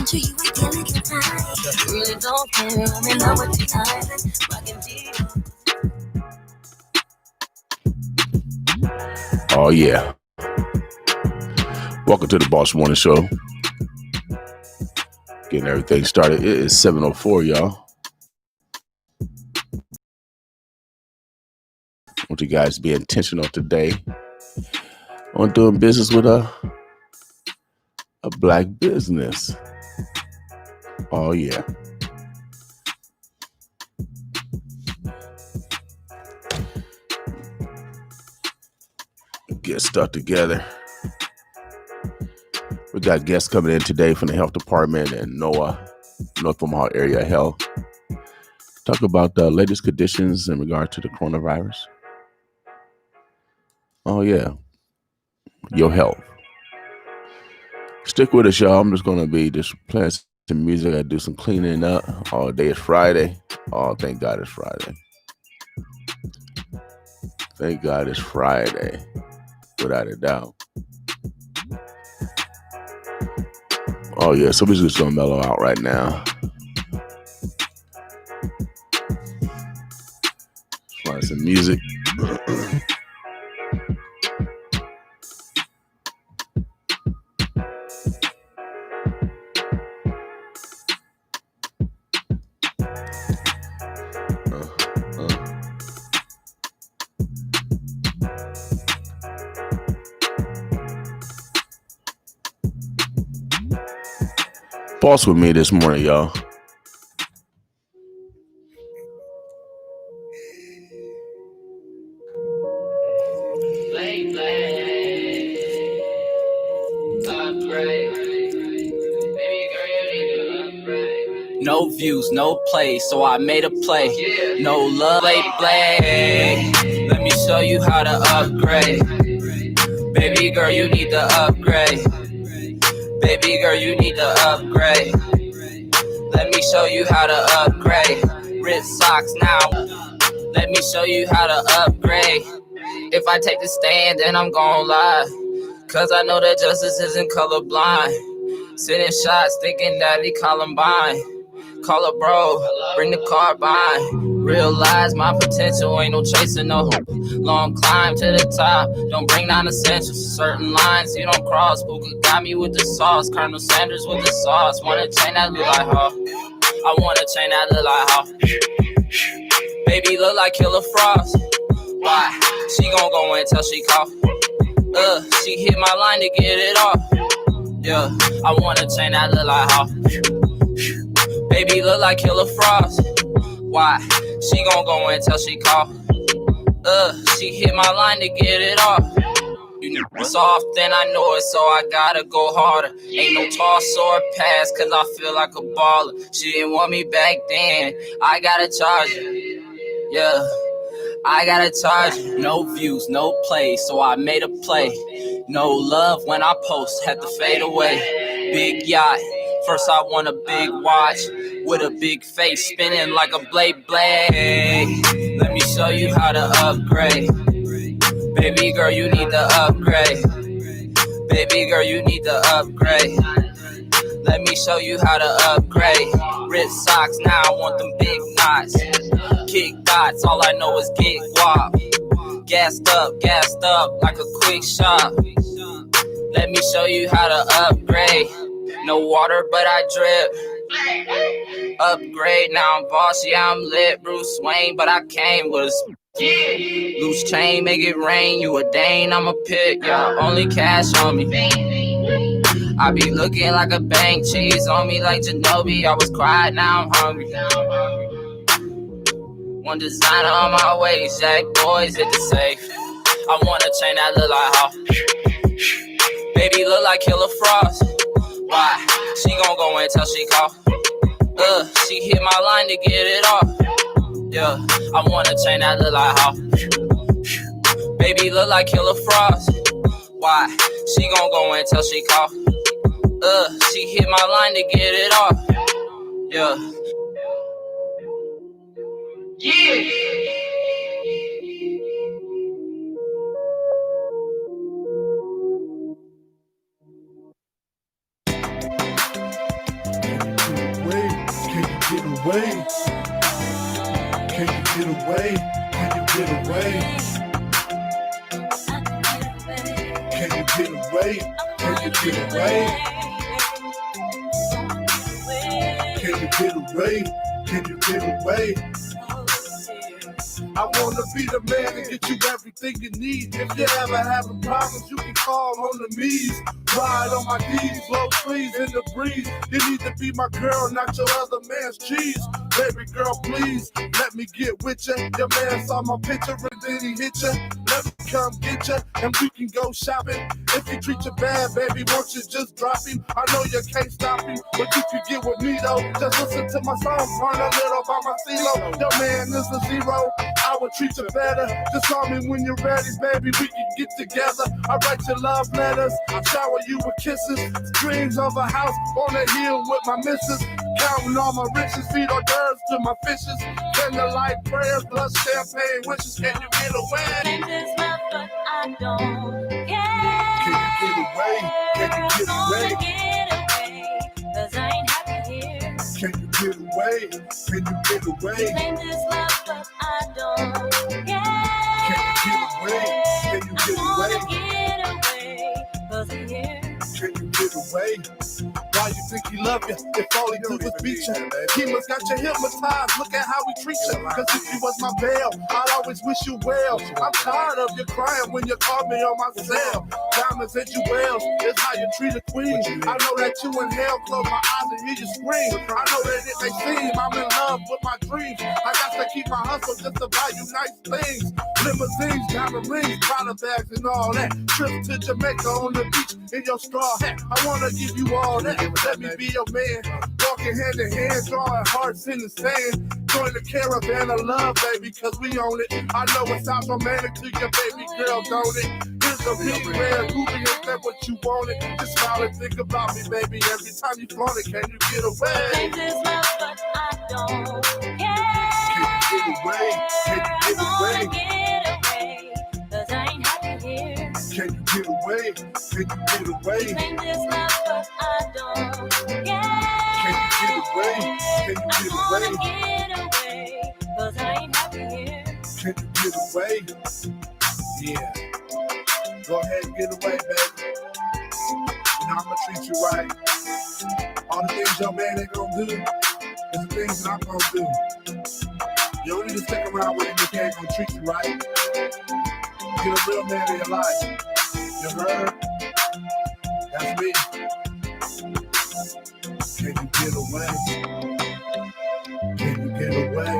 to you, I can't make it time. You really don't care, I'm in love with the island. Rockin' G. Oh, yeah. Welcome to the Boss Morning Show. Getting everything started. It is 7:04, y'all. I want you guys to be intentional today on doing business with a black business. Oh, yeah. Get stuff together. We got guests coming in today from the health department and NOAA, North Omaha Area Health. Talk about the latest conditions in regard to the coronavirus. Oh, yeah. Your health. Stick with us, y'all. I'm just going to be just playing some music. I do some cleaning up. All day is Friday. Oh, thank God it's Friday. Thank God it's Friday. Without a doubt. Oh, yeah. So we're just going to mellow out right now. Find some music. Boss with me this morning, y'all. No views, no play, so I made a play. No love, play. Let me show you how to upgrade. Baby girl, you need to upgrade. Baby girl, you need to upgrade. Let me show you how to upgrade. Rip socks now. Let me show you how to upgrade. If I take the stand, then I'm gon' lie. Cause I know that justice isn't colorblind. Sitting shots, thinking that he Columbine. Call a bro, bring the carbine. Realize my potential, ain't no chasing no hope. Long climb to the top, don't bring down essentials. Certain lines you don't cross. Booga got me with the sauce, Colonel Sanders with the sauce. Want a chain that look like her. I want a chain that look like her. Baby look like Killer Frost. Why? She gon' go until she cough. She hit my line to get it off. Yeah, I want a chain that look like her. Baby look like Killer Frost. Why? She gon' go until she call. She hit my line to get it off. You know it's often I know it, so I gotta go harder. Ain't no toss or pass, cause I feel like a baller. She didn't want me back then, I gotta charge her. Yeah, I gotta charge her. No views, no play, so I made a play. No love when I post, had to fade away. Big yacht. First I want a big watch with a big face spinning like a blade. Let me show you how to upgrade. Baby girl, you need to upgrade. Baby girl, you need to upgrade. Let me show you how to upgrade. Rip socks, now I want them big knots. Kick dots, all I know is get guap. Gassed up like a quick shot. Let me show you how to upgrade. No water, but I drip. Upgrade, now I'm boss, yeah, I'm lit. Bruce Wayne, but I came with a loose chain, make it rain. You a Dane, I'm a pick, yeah. Only cash on me. I be looking like a bank, cheese on me like Ginobili. I was quiet, now I'm hungry. One designer on my way, Jack Boys hit the safe. I want a chain that look like her. Baby look like Killer Frost. Why? She gon' go until she call. She hit my line to get it off. Yeah, I want a chain that look like her. Baby look like Killer Frost. Why? She gon' go until she call. She hit my line to get it off. Yeah. away? Can you get away? Can you get away? Can you get away? Can you get away? Can you get away? Can you get away? I wanna be the man and get you everything you need. If you ever having problems, you can call on the me's. Ride on my knees, blow trees in the breeze. You need to be my girl, not your other man's cheese. Baby girl, please, let me get with ya. Your man saw my picture and then he hit ya. Let me come get ya, and we can go shopping. If he treat you bad, baby, won't you just drop him? I know you can't stop him, but you can get with me though. Just listen to my song, run a little by my CeeLo. Your man is a zero, I would treat you better. Just call me when you're ready, baby, we can get together. I write your love letters, I shower you with kisses. Dreams of a house on a hill with my missus. Counting all my riches, feed hors d'oeuvres to my fishes. Candlelight prayers, plus champagne wishes. Can you get away? Claim this love, but I don't care. Can you get away? Can you get away? Get away, 'cause I ain't happy here. Can you get away? Can you get away? Claim this love, but I don't care. Can you get away? Can you get away? Get away, 'cause I'm here. Can you get away? Why you think he love you if all he do is beat you? He must got you hypnotized, look at how we treat you. Cause if you was my bail, I'd always wish you well. I'm tired of you crying when you call me on my cell. Diamonds and jewels is how you treat a queen. I know that you in hell, close my eyes and hear you scream. I know that it may seem I'm in love with my dreams. I got to keep my hustle just to buy you nice things. Limousines, diamond rings, Prada bags and all that. Trips to Jamaica on the beach in your straw hat. I wanna give you all that. Let me be your man. Walking hand in hand, drawing hearts in the sand. Join the caravan of love, baby, cause we own it. I know it sounds romantic to your baby girl, don't it? Here's a big red ruby, is that what you wanted? Just smile and think about me, baby. Every time you flaunt it, can you get away? Claim this love, but I don't care. Can you get away? Can you get away? Get away, 'cause I ain't happy here. Can you get away? Can you get away? Claim this love, but I don't care. Can you get away? Can you get away? Get away, 'cause I ain't happy here. Can you get away? Yeah. Go ahead and get away, baby. You know, I'm gonna treat you right. All the things your man ain't gonna do is the things that I'm gonna do. You don't need to stick around with him if he ain't gonna treat you right. Get a real man in your life. You heard? That's me. Can you get away? Can you get away?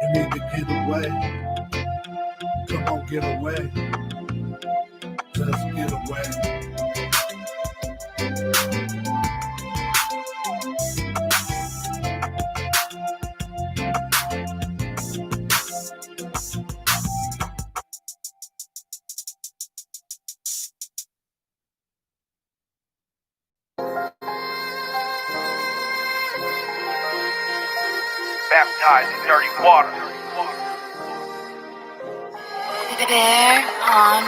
You need to get away. Come on, get away. Just get away. Baptized in dirty water. Bear on.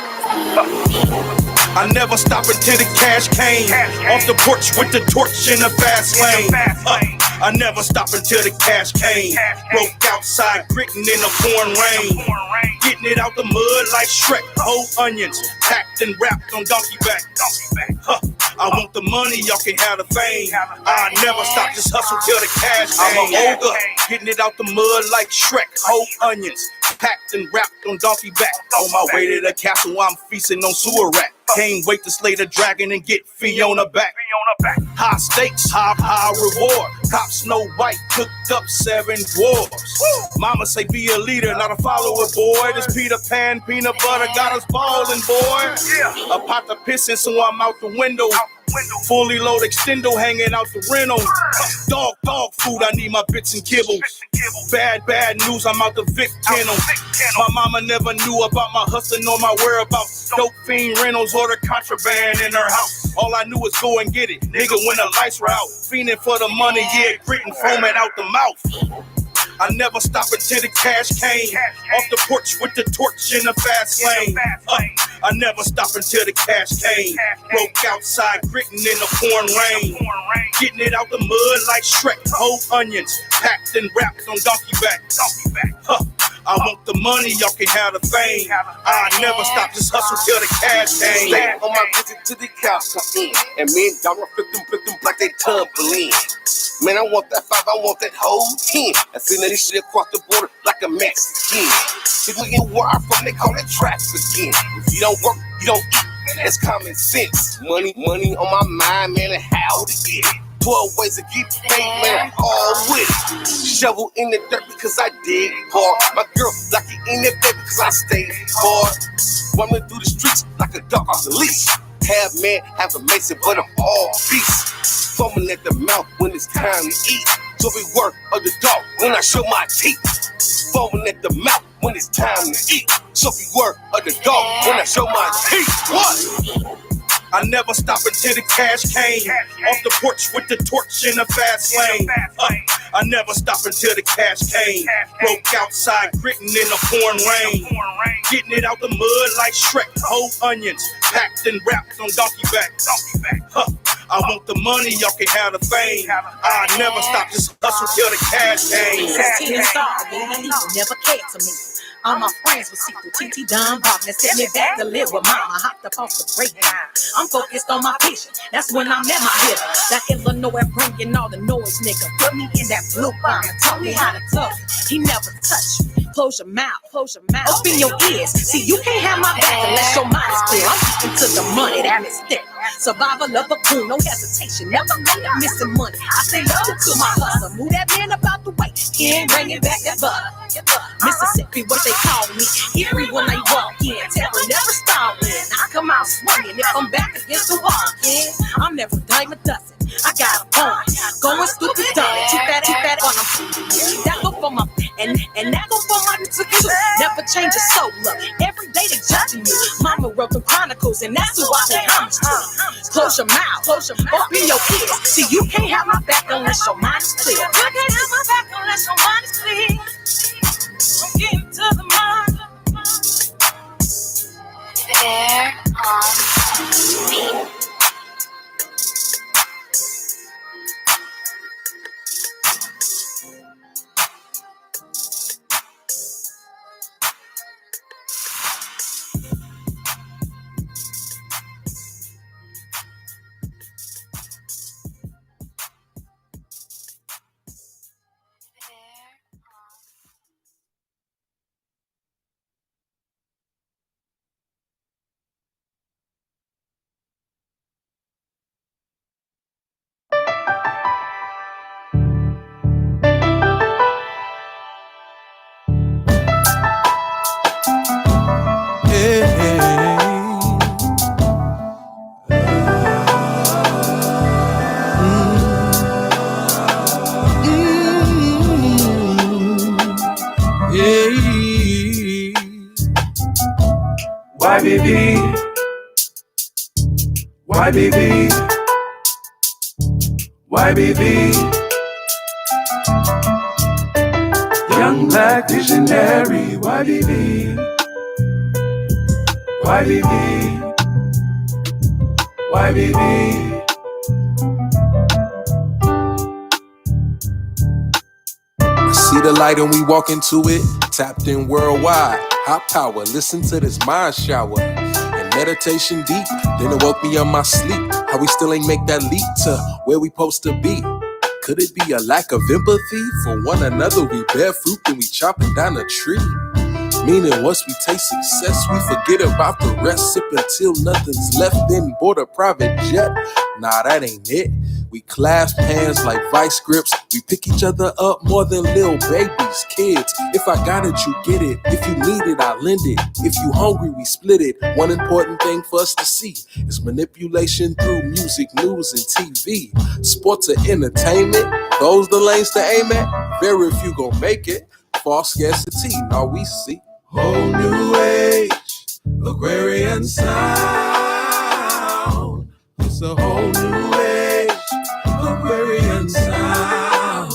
I never stop until the cash came. Off the porch with the torch in the fast lane. I never stop until the cash came. Broke outside, gritting in the pouring rain. Getting it out the mud like Shrek. Whole onions, packed and wrapped on donkey back. I want the money, y'all can have the fame. I never stop, just hustle till the cash came. I'm an ogre, getting it out the mud like Shrek. Whole onions, packed and wrapped on donkey back. On my way to the castle, I'm feasting on sewer rat. Can't wait to slay the dragon and get Fiona back. High stakes, high reward. Cop Snow White cooked up 7 dwarves. Mama say be a leader, not a follower, boy. This Peter Pan peanut butter got us ballin', boy. A pot of pissing, so I'm out the window. Fully loaded extendo hanging out the rental. Dog food, I need my bits and kibbles. Bad news, I'm out the Vic kennel. My mama never knew about my hustle nor my whereabouts. Dope fiend rentals or the contraband in her house. All I knew was go and get it, nigga, when the lights were out. Fiending for the money, yeah, gritting foaming out the mouth. I never stop until the cash came. Off the porch with the torch in the fast lane. I never stop until the cash came. Broke outside, gritting in the pouring rain. Getting it out the mud like Shrek. Whole onions packed and wrapped on donkey back. Huh. I want the money, y'all can have the fame. I never stop, just hustle till the cash came. Stay on my visit to the cows come in, and me and Donna flip them like they tumbling. Man, I want that 5, I want that whole 10. I seen that this shit across the border like a Mexican. If we get where I'm from, they call it trafficking. If you don't work, you don't eat. That's common sense. Money on my mind, man, and how to get it. 12 ways to get paid, man, I'm all with it. Shovel in the dirt because I dig hard. My girl like it in the bed because I stay hard. Running through the streets like a dog off the leash. Half man, half a mason, but I'm all beast. Foaming at the mouth when it's time to eat. So be work of the dog when I show my teeth. Foaming at the mouth when it's time to eat. So be work of the dog when I show my teeth. What? I never stop until the cash came. Off the porch with the torch in the fast lane. I never stop until the cash came. Broke outside, gritting in the pouring rain. Getting it out the mud like Shrek. Whole onions packed and wrapped on donkey back. I want the money, y'all can have the fame. I never stop, just hustle till the cash came. Never cared to me. All my friends were secret TT Don Bob. Now sent me back to live with mama. Hopped up off the break. I'm focused on my vision. That's when I met my hitter. That Illinois bringing all the noise, nigga. Put me in that blue bomber. Taught me how to talk. He never touched me. Close your mouth. Open your ears. See, you can't have my back unless your mind is clear. I'm keeping to the money that is thick. Survival of a coon, no hesitation. Never made a missing money. I say no to my hustle. Move that man about the way. He ain't bringing back that butter. Mississippi, what they call me. Eerie when they walk in. Terror never stalling. I come out swinging if I'm back against the wall. Yeah, I'm never dime a dozen. I got a point. Going stupid dumb. Keep that on them. That go for my and that go for my too. Never change a soul look. Every day they judging you. Mama wrote the chronicles and that's who I pay homage to. Close your mouth. Open your ears. See, you can't have my back unless your mind is clear. You can't have my back unless your mind is clear. I'm getting to the mind. They're on me. Why baby? Why baby? Why baby? Young black visionary. Why baby? Why baby? Why baby? See the light and we walk into it. Tapped in worldwide. Hot power. Listen to this mind shower. And meditation deep. Then it woke me on my sleep. How we still ain't make that leap to where we supposed to be. Could it be a lack of empathy for one another? We bear fruit and we chopping down a tree. Meaning once we taste success, we forget about the rest. Sip until nothing's left, then board a private jet. Nah, that ain't it. We clasp hands like vice grips. We pick each other up more than little babies, kids. If I got it, you get it. If you need it, I lend it. If you hungry, we split it. One important thing for us to see is manipulation through music, news, and TV. Sports and entertainment, those the lanes to aim at. Very few gon' make it. False scarcity, now we see. Whole new age, agrarian sound. It's a whole new age, agrarian sound.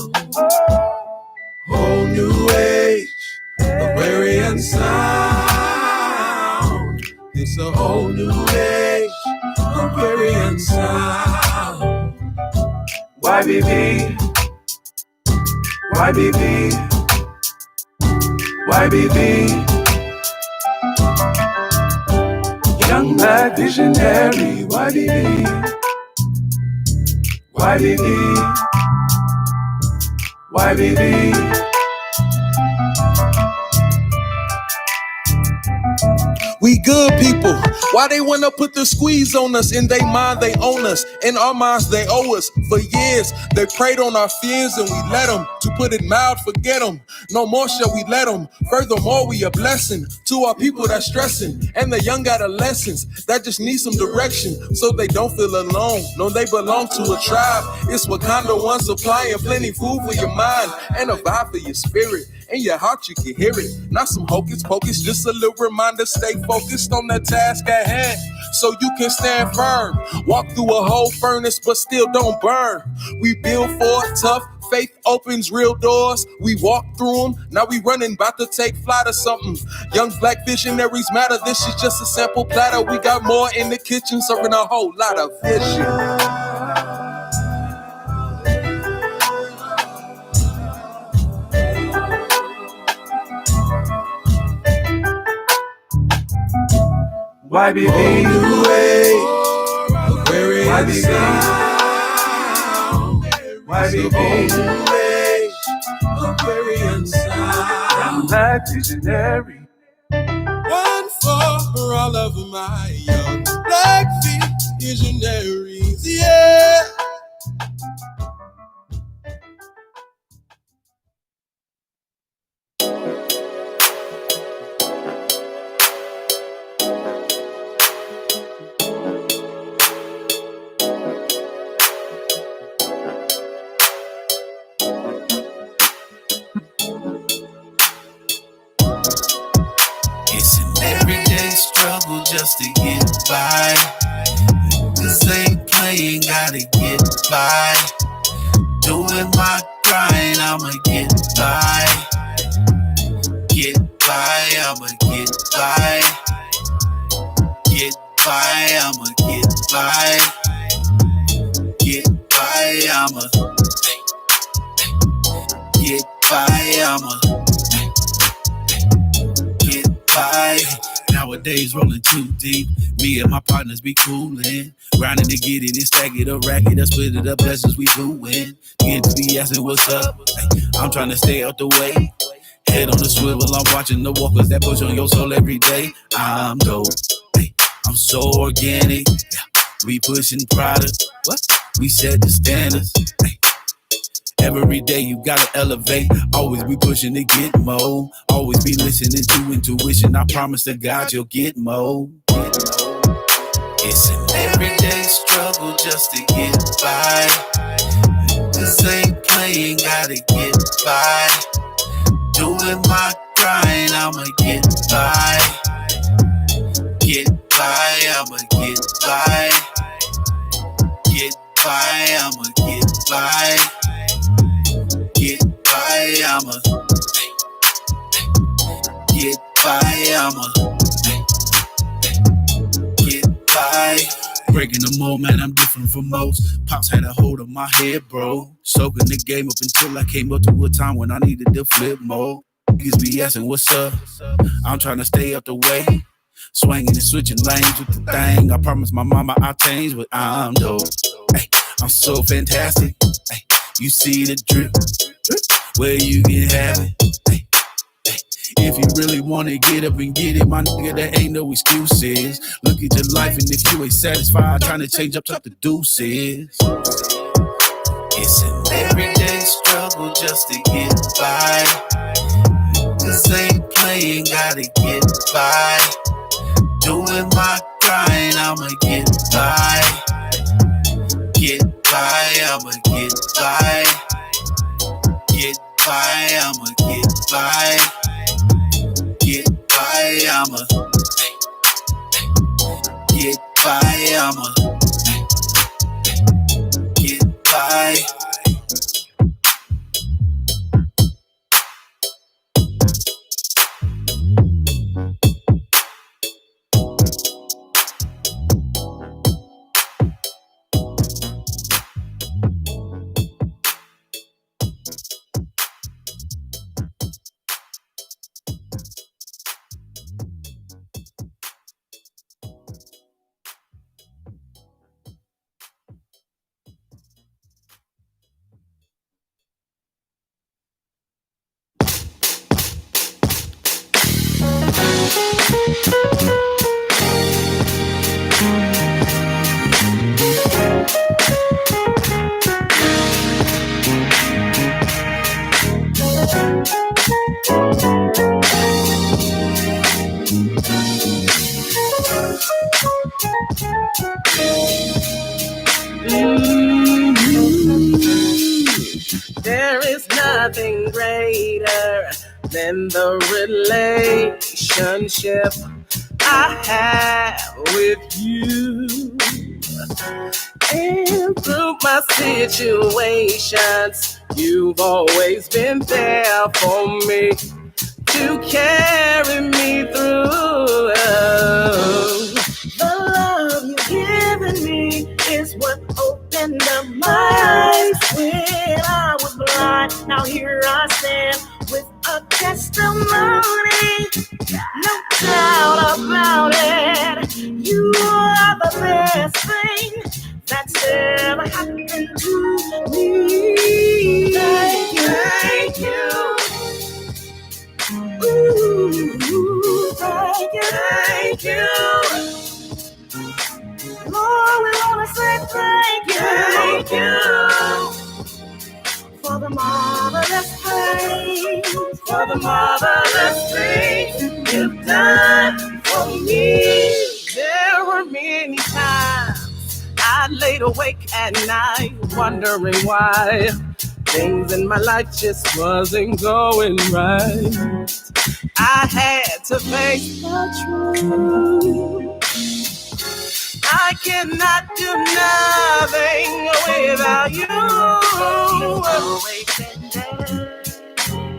Whole new age, agrarian sound. It's a whole new age, agrarian sound. YBB, YBB, YBB. Young black visionary, YBB, YBB, YBB. We good people. Why they wanna put the squeeze on us? In their mind, they own us. In our minds, they owe us. For years, they preyed on our fears and we let them. To put it mild, forget them. No more shall we let them. Furthermore, we a blessing to our people that's stressing. And the young adolescents that just need some direction so they don't feel alone. No, they belong to a tribe. It's Wakanda One supplying plenty food for your mind and a vibe for your spirit. In your heart, you can hear it. Not some hocus pocus, just a little reminder. Stay focused on the task at hand so you can stand firm. Walk through a whole furnace, but still don't burn. We build for it tough. Faith opens real doors. We walk through them. Now we running, about to take flight or something. Young black visionaries matter. This is just a sample platter. We got more in the kitchen, serving a whole lot of vision. YBB, new age, YBB, YBB, new age, Aquarian sound. Young black visionary. One for all of my young black visionaries, yeah. It's an everyday struggle just to get by. This ain't playing, gotta get by. Doing my grind, I'ma get by. Get by, I'ma get by. Get by, I'ma get by. Get by, I'ma get by, I'ma get by. Nowadays rolling too deep. Me and my partners be coolin', grinding to get it and stack it up, rack it up, split it up, blessings we doin'. Get to be asking what's up. I'm trying to stay out the way. Head on the swivel, I'm watching the walkers that push on your soul every day. I'm dope. I'm so organic. We pushing product. What? We set the standards. Every day you gotta elevate. Always be pushing to get more. Always be listening to intuition. I promise to God you'll get more. It's an everyday struggle just to get by. This ain't playing, gotta get by. Doing my grind, I'ma get by. Get by, I'ma get by. Get by, I'ma get by. Get by, I'ma get by, I'ma get by. Breaking the mold, man, I'm different from most. Pops had a hold of my head, bro. Soaking the game up until I came up to a time when I needed to flip mode. Niggas be asking what's up. I'm trying to stay up the way. Swinging and switching lanes with the thing. I promise my mama I'll change, but I'm dope. Hey, I'm so fantastic. Hey, you see the drip, where you can have it. Hey, hey. If you really wanna get up and get it, my nigga, there ain't no excuses. Look at your life, and if you ain't satisfied, trying to change up the deuces. It's an everyday struggle just to get by. This ain't playing, gotta get by. Doing my grind, I'ma get by. Get by, I'ma get by. Get by, I'ma get by. Get by, I'ma get by, I'ma get by. There is nothing greater than the relationship I have with you. And through my situations, you've always been there for me to carry me through. The love you've given me is what opened up my eyes when I was blind. Now here I stand with a testimony, no doubt about it. You are the best thing that's ever happened to me. Thank you, thank you. Ooh, thank you, thank you. Lord, we wanna say thank you for the marvelous things, for the marvelous things you've done for me. There were many times I laid awake at night wondering why things in my life just wasn't going right. I had to face the truth. I cannot do nothing without you.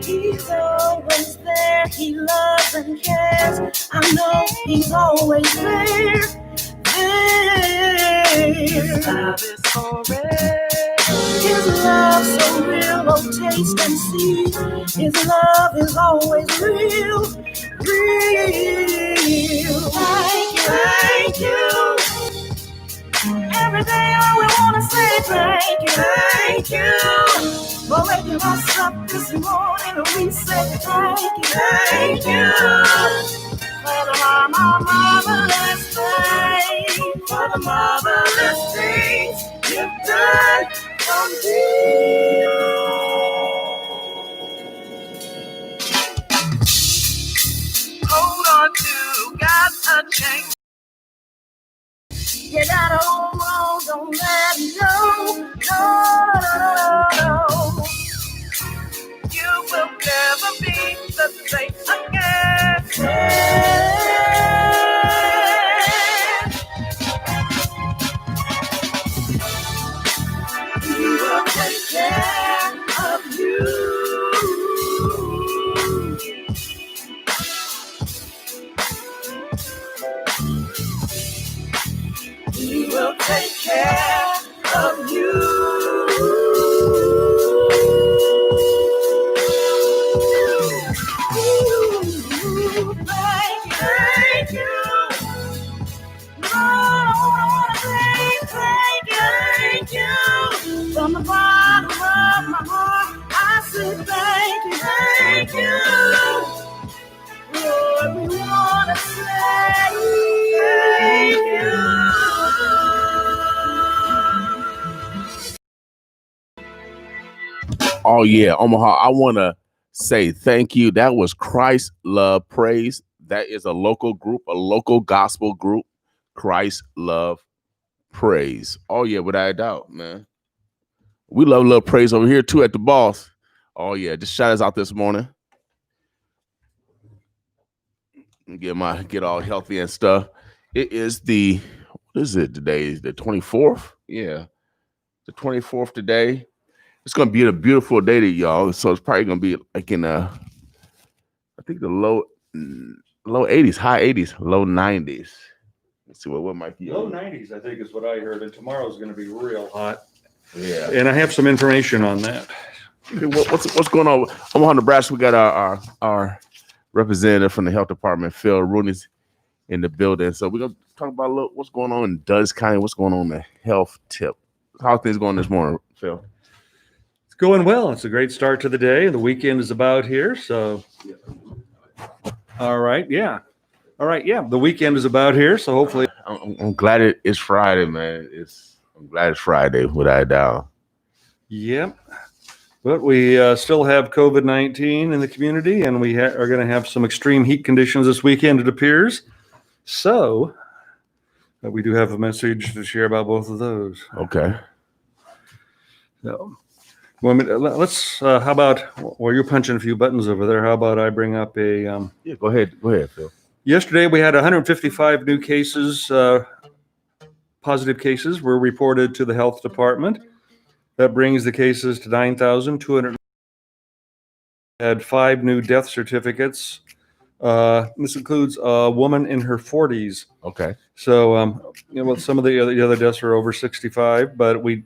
He's always there. He loves and cares. I know he's always there. His love is forever. His love so real. Oh, taste and see. His love is always real, real. Thank you, thank you. Every day I will want to say thank you for waking us up this morning. We say thank you for the marvelous things, for the marvelous things you've done for me. Hold on to God's unchanged. You gotta hold on, don't let go. No. You will never be the same again. He will take care of you. He will take care of you. Thank you. Lord, I wanna say thank you. From the bottom of my heart, I say thank you. Lord, we wanna say thank you. Oh yeah, Omaha, I want to say thank you. That was Christ Love Praise. That is a local group, a local gospel group. Christ Love Praise. Oh yeah, without a doubt, man. We love praise over here too at the Boss. Oh yeah, just shout us out this morning. Get all healthy and stuff. It is what is it today? The 24th? Yeah. The 24th today. It's gonna be a beautiful day to y'all. So it's probably gonna be like in I think the low 80s, high 80s, low 90s. Let's see what might be low 90s, I think is what I heard. And tomorrow's gonna be real hot. Yeah. And I have some information on that. Okay, what's going on? Omaha, Nebraska, we got our representative from the health department, Phil Rooney's in the building. So we're gonna talk about what's going on in Dutch County, what's going on in the health tip. How are things going this morning, Phil? It's going well. It's a great start to the day. The weekend is about here. So all right, yeah. The weekend is about here. So hopefully I'm glad it's Friday, man. I'm glad it's Friday, without a doubt. Yep. But we still have COVID-19 in the community, and we are going to have some extreme heat conditions this weekend, it appears. So we do have a message to share about both of those. Okay. So Well, let's. How about? Well, you're punching a few buttons over there. How about I bring up a? Yeah, go ahead, Phil. Yesterday we had 155 new cases. Positive cases were reported to the health department. That brings the cases to 9,200. Had 5 new death certificates. This includes a woman in her 40s. Okay. So, some of the other deaths are over 65, but we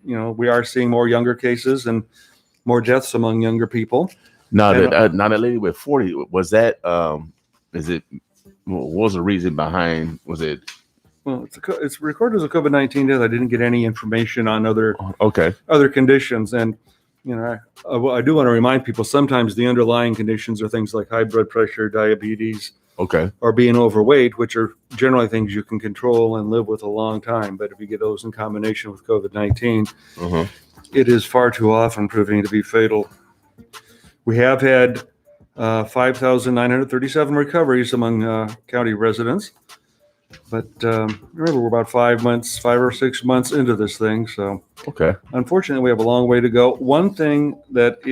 are seeing more younger cases and more deaths among younger people. Now, that lady with 40, was that? What was the reason behind? Was it? Well, it's recorded as a COVID-19 death. I didn't get any information on other conditions, and I do want to remind people sometimes the underlying conditions are things like high blood pressure, diabetes, or being overweight, which are generally things you can control and live with a long time. But if you get those in combination with COVID-19, it is far too often proving to be fatal. We have had 5,937 recoveries among county residents. But remember, we're about 5 or 6 months into this thing. So, unfortunately, we have a long way to go. One thing that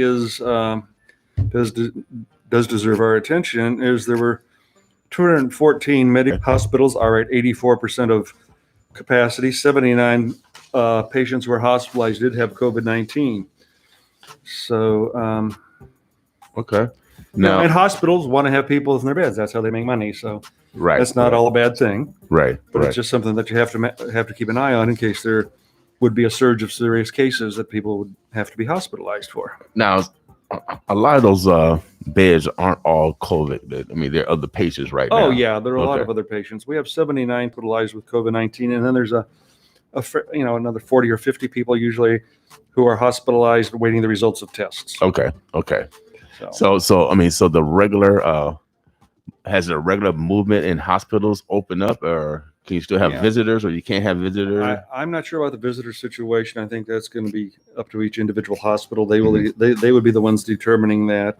does deserve our attention is there were 214 medical hospitals are at 84% of capacity. 79 patients who were hospitalized did have COVID-19. So, now, and hospitals want to have people in their beds. That's how they make money. So, that's not all a bad thing. But it's just something that you have to keep an eye on in case there would be a surge of serious cases that people would have to be hospitalized for. Now, a lot of those beds aren't all COVID. I mean, there are other patients now. Oh, yeah. There are a lot of other patients. We have 79 hospitalized with COVID-19, and then there's another 40 or 50 people usually who are hospitalized waiting the results of tests. Okay. So the regular has the regular movement in hospitals open up, or can you still have visitors, or you can't have visitors? I'm not sure about the visitor situation. I think that's going to be up to each individual hospital. They would be the ones determining that.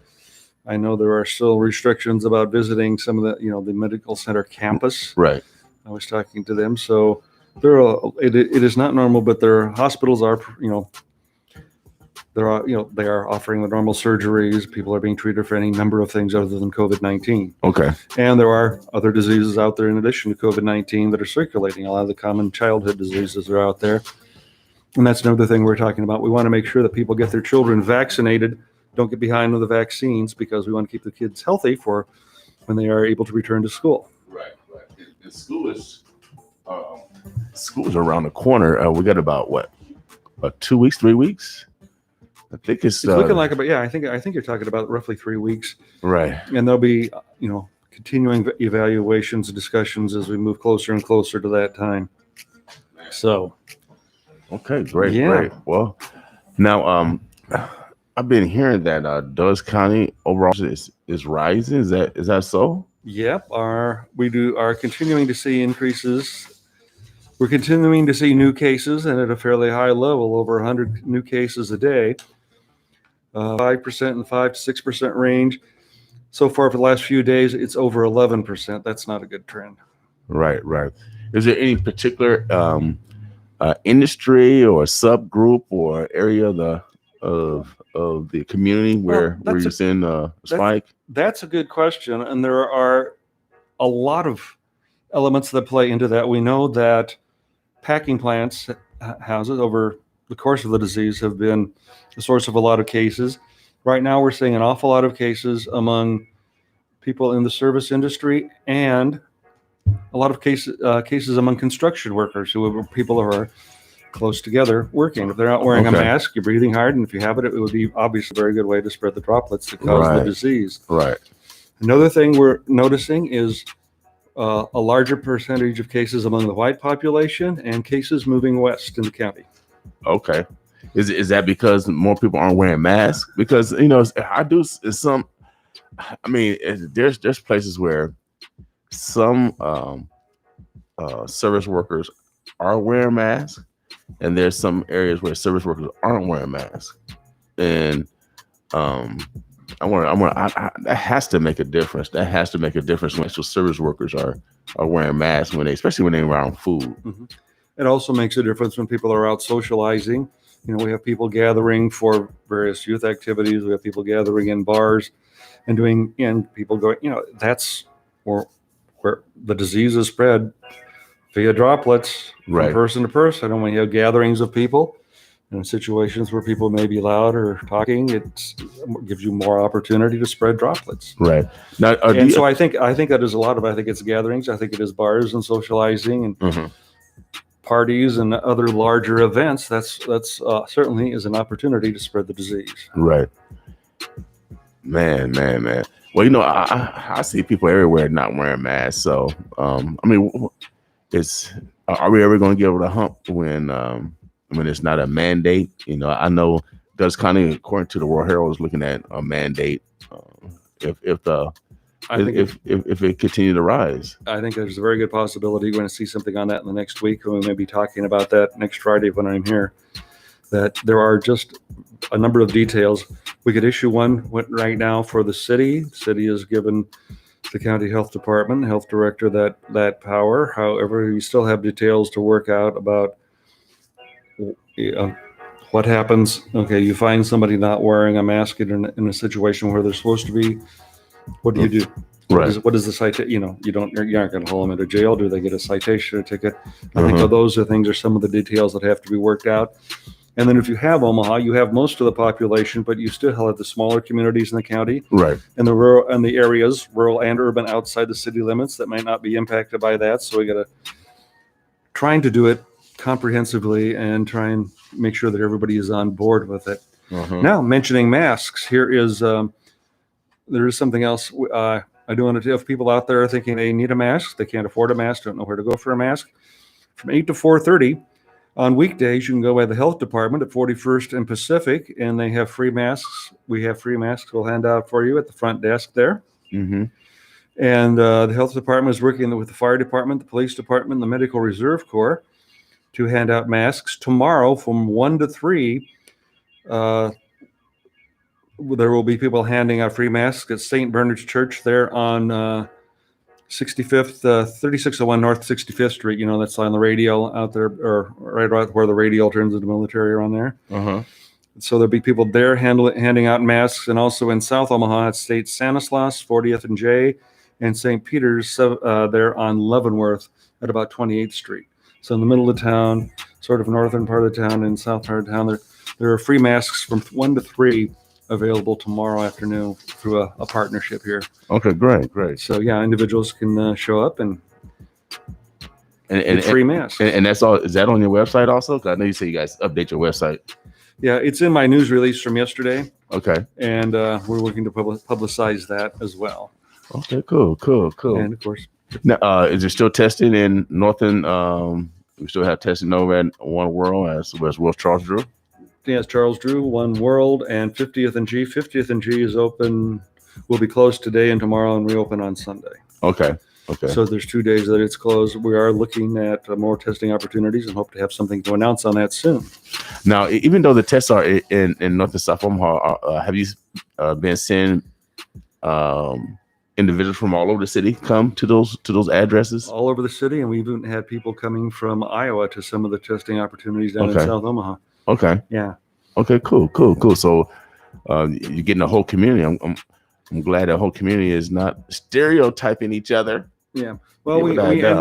I know there are still restrictions about visiting some of the medical center campus. Right. I was talking to them, so it is not normal, but their hospitals are they are offering the normal surgeries. People are being treated for any number of things other than COVID-19. Okay. And there are other diseases out there in addition to COVID-19 that are circulating. A lot of the common childhood diseases are out there. And that's another thing we're talking about. We want to make sure that people get their children vaccinated, don't get behind with the vaccines, because we want to keep the kids healthy for when they are able to return to school. Right. And school is around the corner. We got about 2 weeks, 3 weeks? I think it's looking like about, I think you're talking about roughly 3 weeks. Right. And there'll be, continuing evaluations and discussions as we move closer and closer to that time. So. Okay, great. Well, now, I've been hearing that Dulles County overall is rising. Is that so? Yep. We are continuing to see increases. We're continuing to see new cases, and at a fairly high level, over 100 new cases a day. 5% and 5 to 6% range. So far for the last few days, it's over 11%. That's not a good trend. Right. Is there any particular industry or subgroup or area of the community where you're seeing a spike? That's a good question, and there are a lot of elements that play into that. We know that packing plants, houses, over the course of the disease have been the source of a lot of cases. Right now, we're seeing an awful lot of cases among people in the service industry, and a lot of cases among construction workers, people who are close together working. If they're not wearing a mask, you're breathing hard, and if you have it, it would be obviously a very good way to spread the droplets that cause the disease. Right. Another thing we're noticing is a larger percentage of cases among the white population and cases moving west in the county. Okay. Is that because more people aren't wearing masks? Because, there's places where some service workers are wearing masks, and there's some areas where service workers aren't wearing masks. And that has to make a difference. That has to make a difference when service workers are wearing masks especially when they're around food. Mm-hmm. It also makes a difference when people are out socializing. We have people gathering for various youth activities. We have people gathering in bars and doing, and people going, that's where the disease is spread via droplets from person to person. And when you have gatherings of people in situations where people may be loud or talking, it gives you more opportunity to spread droplets. Right. Now, and so I think that is a lot of, I think it's gatherings. I think it is bars and socializing and parties and other larger events. That's certainly is an opportunity to spread the disease. Right. Man. Well, I see people everywhere not wearing masks. So, are we ever going to get over the hump when it's not a mandate? I know Dutch County, according to the World Herald, is looking at a mandate if it continues to rise. I think there's a very good possibility we're going to see something on that in the next week, and we may be talking about that next Friday when I'm here. That there are just a number of details. We could issue one right now for the city. The city has given the county health department, health director, that power. However, you still have details to work out about what happens. Okay, you find somebody not wearing a mask in a situation where they're supposed to be. What do you do? Right. What is the citation? You're not going to haul them into jail. Do they get a citation or ticket? I think those are some of the details that have to be worked out. And then if you have Omaha, you have most of the population, but you still have the smaller communities in the county, right? And the rural and the areas, rural and urban, outside the city limits that might not be impacted by that. So we got to trying to do it comprehensively and try and make sure that everybody is on board with it. Now, mentioning masks, there is something else. I do want to, if people out there are thinking they need a mask, they can't afford a mask, don't know where to go for a mask, from 8 to 4:30. On weekdays, you can go by the health department at 41st and Pacific, and they have free masks. We have free masks we'll hand out for you at the front desk there. And the health department is working with the fire department, the police department, the medical reserve corps to hand out masks. Tomorrow from 1 to 3, there will be people handing out free masks at St. Bernard's Church there on 65th, 3601 North 65th Street. That's on the radial out there, or right where the radial turns into military around there. So there'll be people there handing out masks, and also in South Omaha at State Stanislaus, 40th and J, and St. Peter's there on Leavenworth at about 28th Street. So in the middle of town, sort of northern part of town and south part of town, there are free masks from 1 to 3 available tomorrow afternoon through a partnership here. Okay, great. So yeah, individuals can show up and free masks. And that's all. Is that on your website also? Because I know you say you guys update your website. Yeah, it's in my news release from yesterday. Okay. And we're looking to publicize that as well. Okay, cool. And of course, now, is there still testing in Northern? We still have testing over at One World as well as Charles Drew. Yes, Charles Drew, One World, and 50th and G. 50th and G is open. Will be closed today and tomorrow, and reopen on Sunday. Okay. So there's 2 days that it's closed. We are looking at more testing opportunities and hope to have something to announce on that soon. Now, even though the tests are in North and South Omaha, have you been seeing individuals from all over the city come to those addresses? All over the city, and we even had people coming from Iowa to some of the testing opportunities down in South Omaha. Okay. Yeah. Okay. Cool. So, you're getting the whole community. I'm glad the whole community is not stereotyping each other. Yeah. Well, we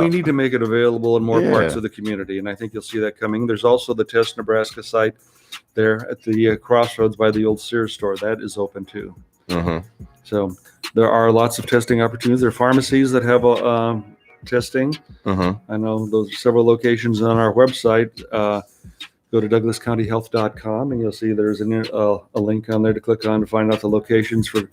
need to make it available in more parts of the community, and I think you'll see that coming. There's also the Test Nebraska site there at the crossroads by the old Sears store. That is open too. So there are lots of testing opportunities. There are pharmacies that have testing. I know those are several locations on our website. Go to douglascountyhealth.com and you'll see there's a link on there to click on to find out the locations for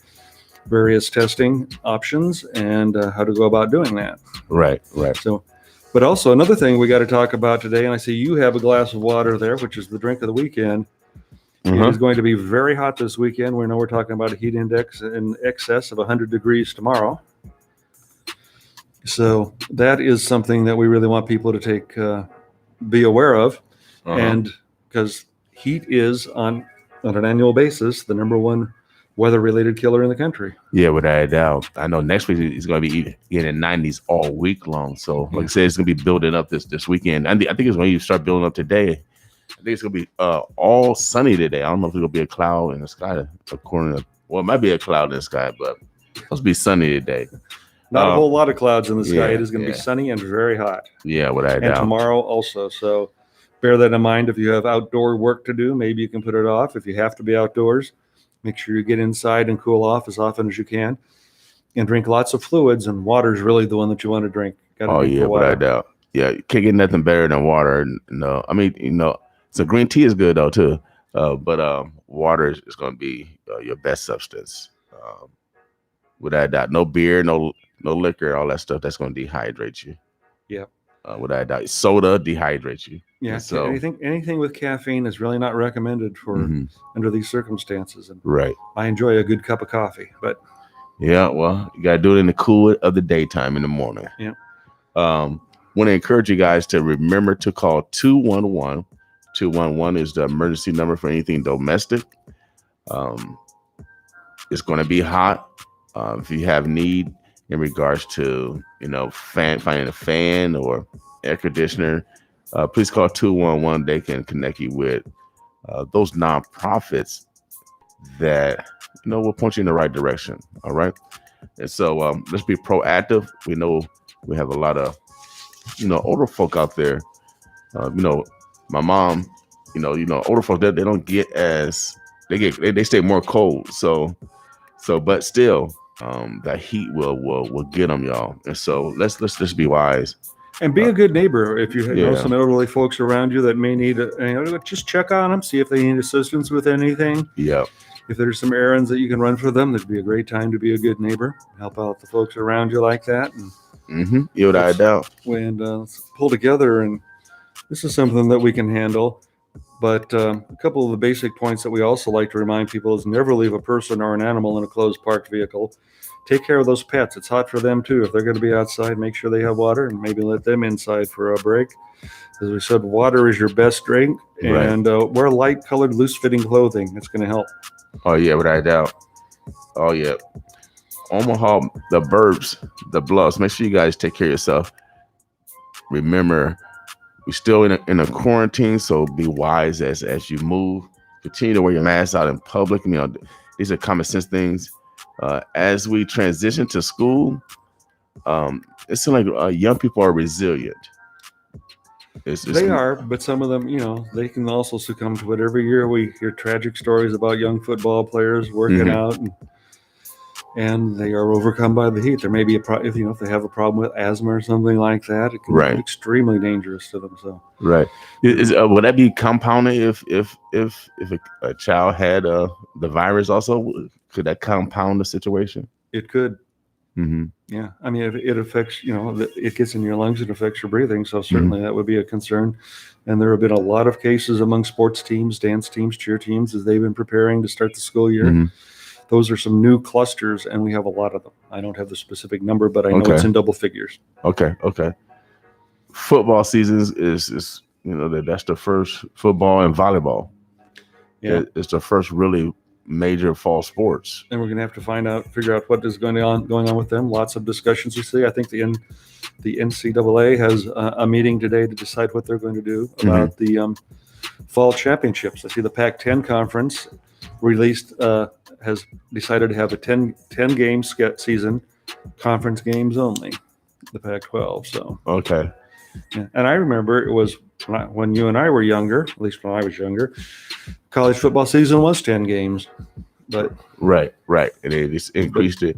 various testing options and how to go about doing that. Right. So, but also another thing we got to talk about today, and I see you have a glass of water there, which is the drink of the weekend. It is going to be very hot this weekend. We know we're talking about a heat index in excess of 100 degrees tomorrow. So that is something that we really want people to be aware of. And because heat is on an annual basis the number one weather-related killer in the country. Yeah, without a doubt. I know next week it's going to be getting 90s all week long. So, like I said, it's going to be building up this weekend. I think it's when you start building up today. think it's gonna be all sunny today. I don't know if it's gonna be a cloud in the sky. According to it might be a cloud in the sky, but it's supposed to be sunny today. Not a whole lot of clouds in the sky. Yeah, It is going to be sunny and very hot. Yeah, without a And doubt. tomorrow also. So bear that in mind. If you have outdoor work to do, maybe you can put it off. If you have to be outdoors, make sure you get inside and cool off as often as you can. And drink lots of fluids. And water is really the one that you want to drink. Gotta drink the water. Without a doubt. Yeah, you can't get nothing better than water. No, I mean, so green tea is good though too. But water is going to be your best substance. Without a doubt. No beer, no liquor, all that stuff. That's going to dehydrate you. Yeah. Without a doubt. Soda dehydrates you. Yeah. And so anything with caffeine is really not recommended for under these circumstances. And right. I enjoy a good cup of coffee, but yeah, well, you got to do it in the cool of the daytime in the morning. Yeah. Want to encourage you guys to remember to call 211. 211 is the emergency number for anything domestic. It's going to be hot. If you have need in regards to, finding a fan or air conditioner, please call 211. They can connect you with those nonprofits that, will point you in the right direction. All right. And so let's be proactive. We know we have a lot of, older folk out there. My mom, older folk, they don't get as they stay more cold. So, but still, that heat will get them, y'all. And so let's just be wise and be a good neighbor. If you know some elderly folks around you that may need, just check on them, see if they need assistance with anything. Yeah. If there's some errands that you can run for them, that'd be a great time to be a good neighbor. Help out the folks around you like that. And without a doubt. And let's pull together. And this is something that we can handle. But a couple of the basic points that we also like to remind people is never leave a person or an animal in a closed parked vehicle. Take care of those pets. It's hot for them too. If they're going to be outside, make sure they have water and maybe let them inside for a break. As we said, water is your best drink. Right. And wear light colored, loose fitting clothing. It's going to help. Oh, yeah, without a doubt. Oh, yeah. Omaha, the burbs, the bluffs. Make sure you guys take care of yourself. Remember, we're still in a quarantine, so be wise as you move. Continue to wear your mask out in public. These are common sense things. As we transition to school, it seems like young people are resilient. They are, but some of them, they can also succumb to it. Every year we hear tragic stories about young football players working out and they are overcome by the heat. There may be if they have a problem with asthma or something like that, it can be extremely dangerous to them. So right, would that be compounded if a child had the virus also? Could that compound the situation? It could. Yeah, I mean, if it affects, it gets in your lungs, it affects your breathing. So certainly that would be a concern. And there have been a lot of cases among sports teams, dance teams, cheer teams, as they've been preparing to start the school year. Those are some new clusters, and we have a lot of them. I don't have the specific number, but I know it's in double figures. Okay. Football seasons is that's the first football and volleyball. Yeah, it's the first really major fall sports, and we're going to have to figure out what is going on with them. Lots of discussions to see. I think the NCAA has a meeting today to decide what they're going to do about the fall championships. I see the Pac-10 conference has decided to have a 10 game season, conference games only. The Pac-12. So okay. Yeah. And I remember it was when you and I were younger, at least when I was younger, college football season was 10 games. But right. And it's increased it.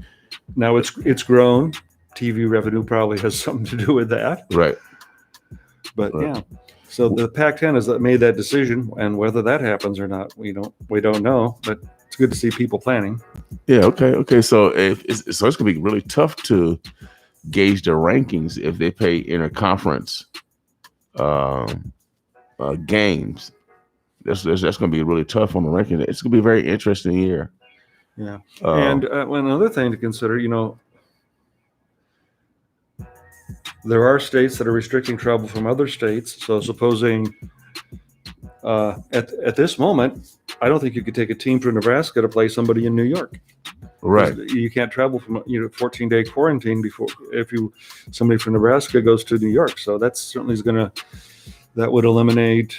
Now it's grown. TV revenue probably has something to do with that. Right. But yeah. So the Pac-10 has made that decision, and whether that happens or not, we don't know. But it's good to see people planning. Yeah. Okay. So it's going to be really tough to gauge the rankings if they play interconference games. That's going to be really tough on the ranking. It's going to be a very interesting year. Yeah. And another thing to consider, there are states that are restricting travel from other states. So supposing at this moment, I don't think you could take a team from Nebraska to play somebody in New York. Right. You can't travel from 14-day quarantine if somebody from Nebraska goes to New York. So that certainly that would eliminate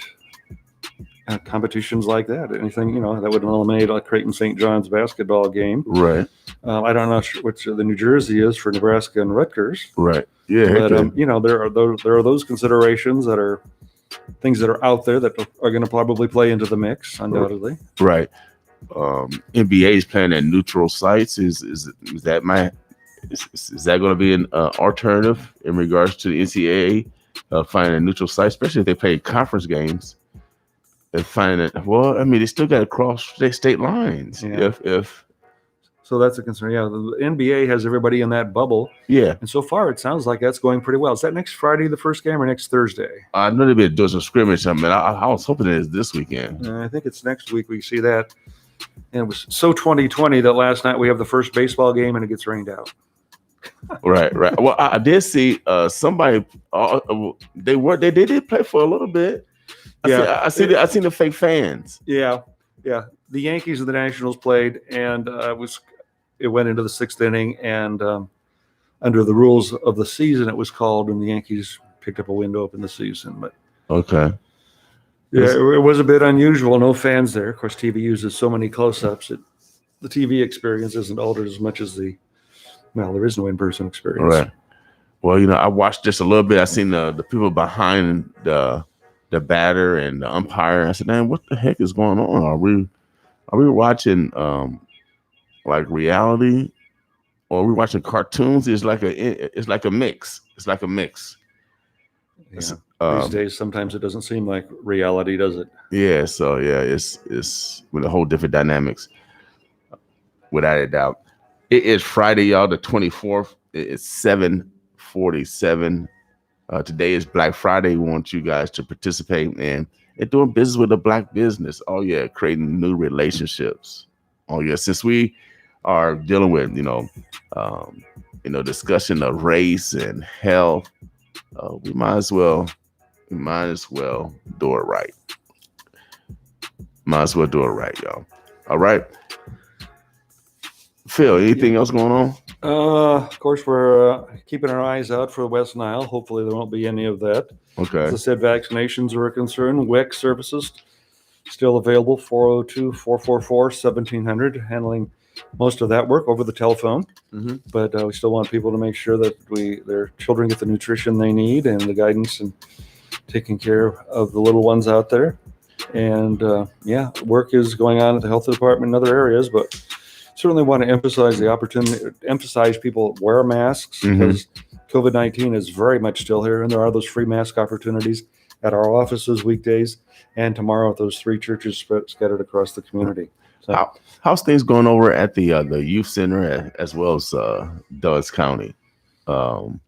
competitions like that. Anything, that would eliminate like Creighton St. John's basketball game. Right. I don't know which the New Jersey is for Nebraska and Rutgers. Right. Yeah. But there are those considerations that are things that are out there that are going to probably play into the mix, undoubtedly. Right. NBA is playing at neutral sites. Is that going to be an alternative in regards to the NCAA finding a neutral site, especially if they play conference games? They find it. Well, I mean, they still got to cross state lines. Yeah. If so, that's a concern. Yeah, the NBA has everybody in that bubble. Yeah, and so far it sounds like that's going pretty well. Is that next Friday the first game or next Thursday? I know they've been doing some scrimmage. I mean, I was hoping it is this weekend. I think it's next week. We see that. And it was so 2020 that last night we have the first baseball game and it gets rained out. Right. Well, I did see somebody. They did play for a little bit. I seen the fake fans. Yeah. The Yankees and the Nationals played, and it went into the sixth inning, and under the rules of the season, it was called, and the Yankees picked up a win to open the season. But okay. Yeah, it was a bit unusual. No fans there. Of course, TV uses so many close-ups that the TV experience isn't altered as much as there is no in-person experience. Right. Well, I watched just a little bit. I seen the people behind the batter and the umpire. I said, man, what the heck is going on? Are we watching like reality, or are we watching cartoons? It's like a mix. It's like a mix. Yeah. These days, sometimes it doesn't seem like reality, does it? Yeah. So it's with a whole different dynamics, without a doubt. It is Friday, y'all, the 24th. It's 7:47. Today is Black Friday. We want you guys to participate in doing business with a Black business. Oh yeah, creating new relationships. Oh yeah, since we are dealing with discussion of race and health, we might as well do it right. Might as well do it right, y'all. All right. Phil, anything else going on? Of course, we're keeping our eyes out for the West Nile. Hopefully, there won't be any of that. Okay. As I said, vaccinations are a concern. WEC services still available, 402-444-1700, handling most of that work over the telephone. Mm-hmm. But we still want people to make sure that their children get the nutrition they need and the guidance and taking care of the little ones out there. And work is going on at the health department in other areas, but certainly want to emphasize people wear masks, because COVID-19 is very much still here, and there are those free mask opportunities at our offices weekdays and tomorrow at those 3 churches scattered across the community. So, how's things going over at the youth center as well as Dulles County? The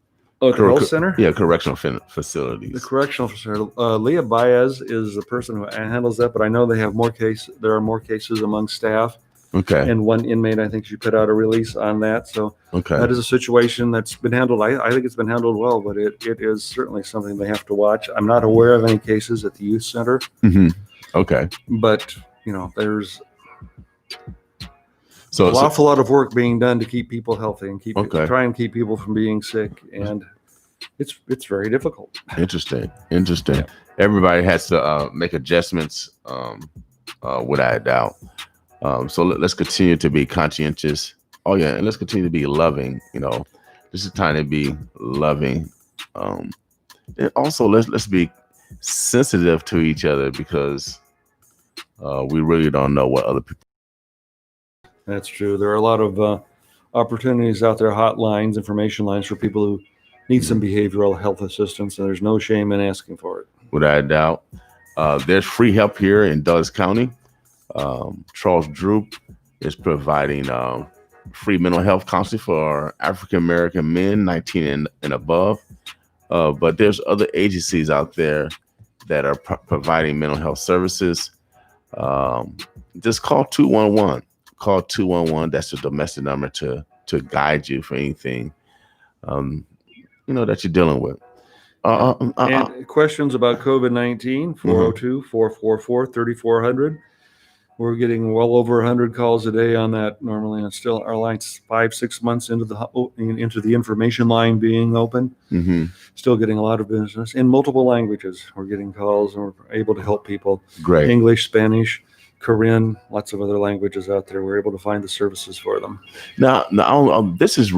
health center? Yeah, correctional facilities. The correctional facility. Leah Baez is the person who handles that, but I know they have more cases. There are more cases among staff. Okay. And one inmate, I think she put out a release on that. So that is a situation that's been handled. I think it's been handled well, but it is certainly something they have to watch. I'm not aware of any cases at the youth center. Mm-hmm. Okay. But, there's an awful lot of work being done to keep people healthy and try and keep people from being sick. And it's very difficult. Interesting. Yeah. Everybody has to make adjustments without a doubt. So let's continue to be conscientious. Oh yeah, and let's continue to be loving. This is time to be loving. And also let's be sensitive to each other, because we really don't know what other people. That's true. There are a lot of opportunities out there, hotlines, information lines for people who need some behavioral health assistance, and there's no shame in asking for it. Without a doubt. There's free help here in Dulles County. Charles Droop is providing free mental health counseling for African American men 19 and above. But there's other agencies out there that are providing mental health services. Just call 211. Call 211. That's the domestic number to guide you for anything that you're dealing with. And questions about COVID-19, 402-444-3400. We're getting well over 100 calls a day on that normally, and still our line's 5-6 months into the information line being open. Mm-hmm. Still getting a lot of business in multiple languages. We're getting calls, and we're able to help people. Great. English, Spanish, Korean, lots of other languages out there. We're able to find the services for them. Now this is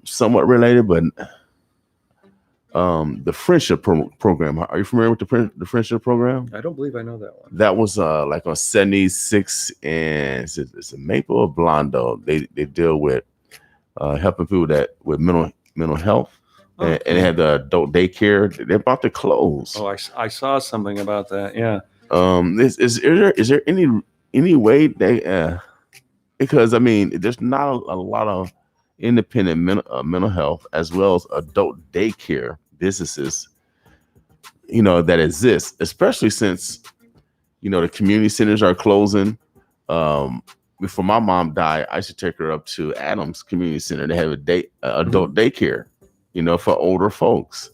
somewhat related, but the friendship program. Are you familiar with the friendship program? I don't believe I know that one. That was like on 76 and it's a Maple or Blondo. They deal with helping people with mental health, and they had the adult daycare. They're about to close. Oh, I saw something about that. Yeah. Is there any way they because I mean there's not a lot of independent mental health as well as adult daycare businesses, that exist, especially since the community centers are closing. Before my mom died, I used to take her up to Adams Community Center to have adult daycare, for older folks,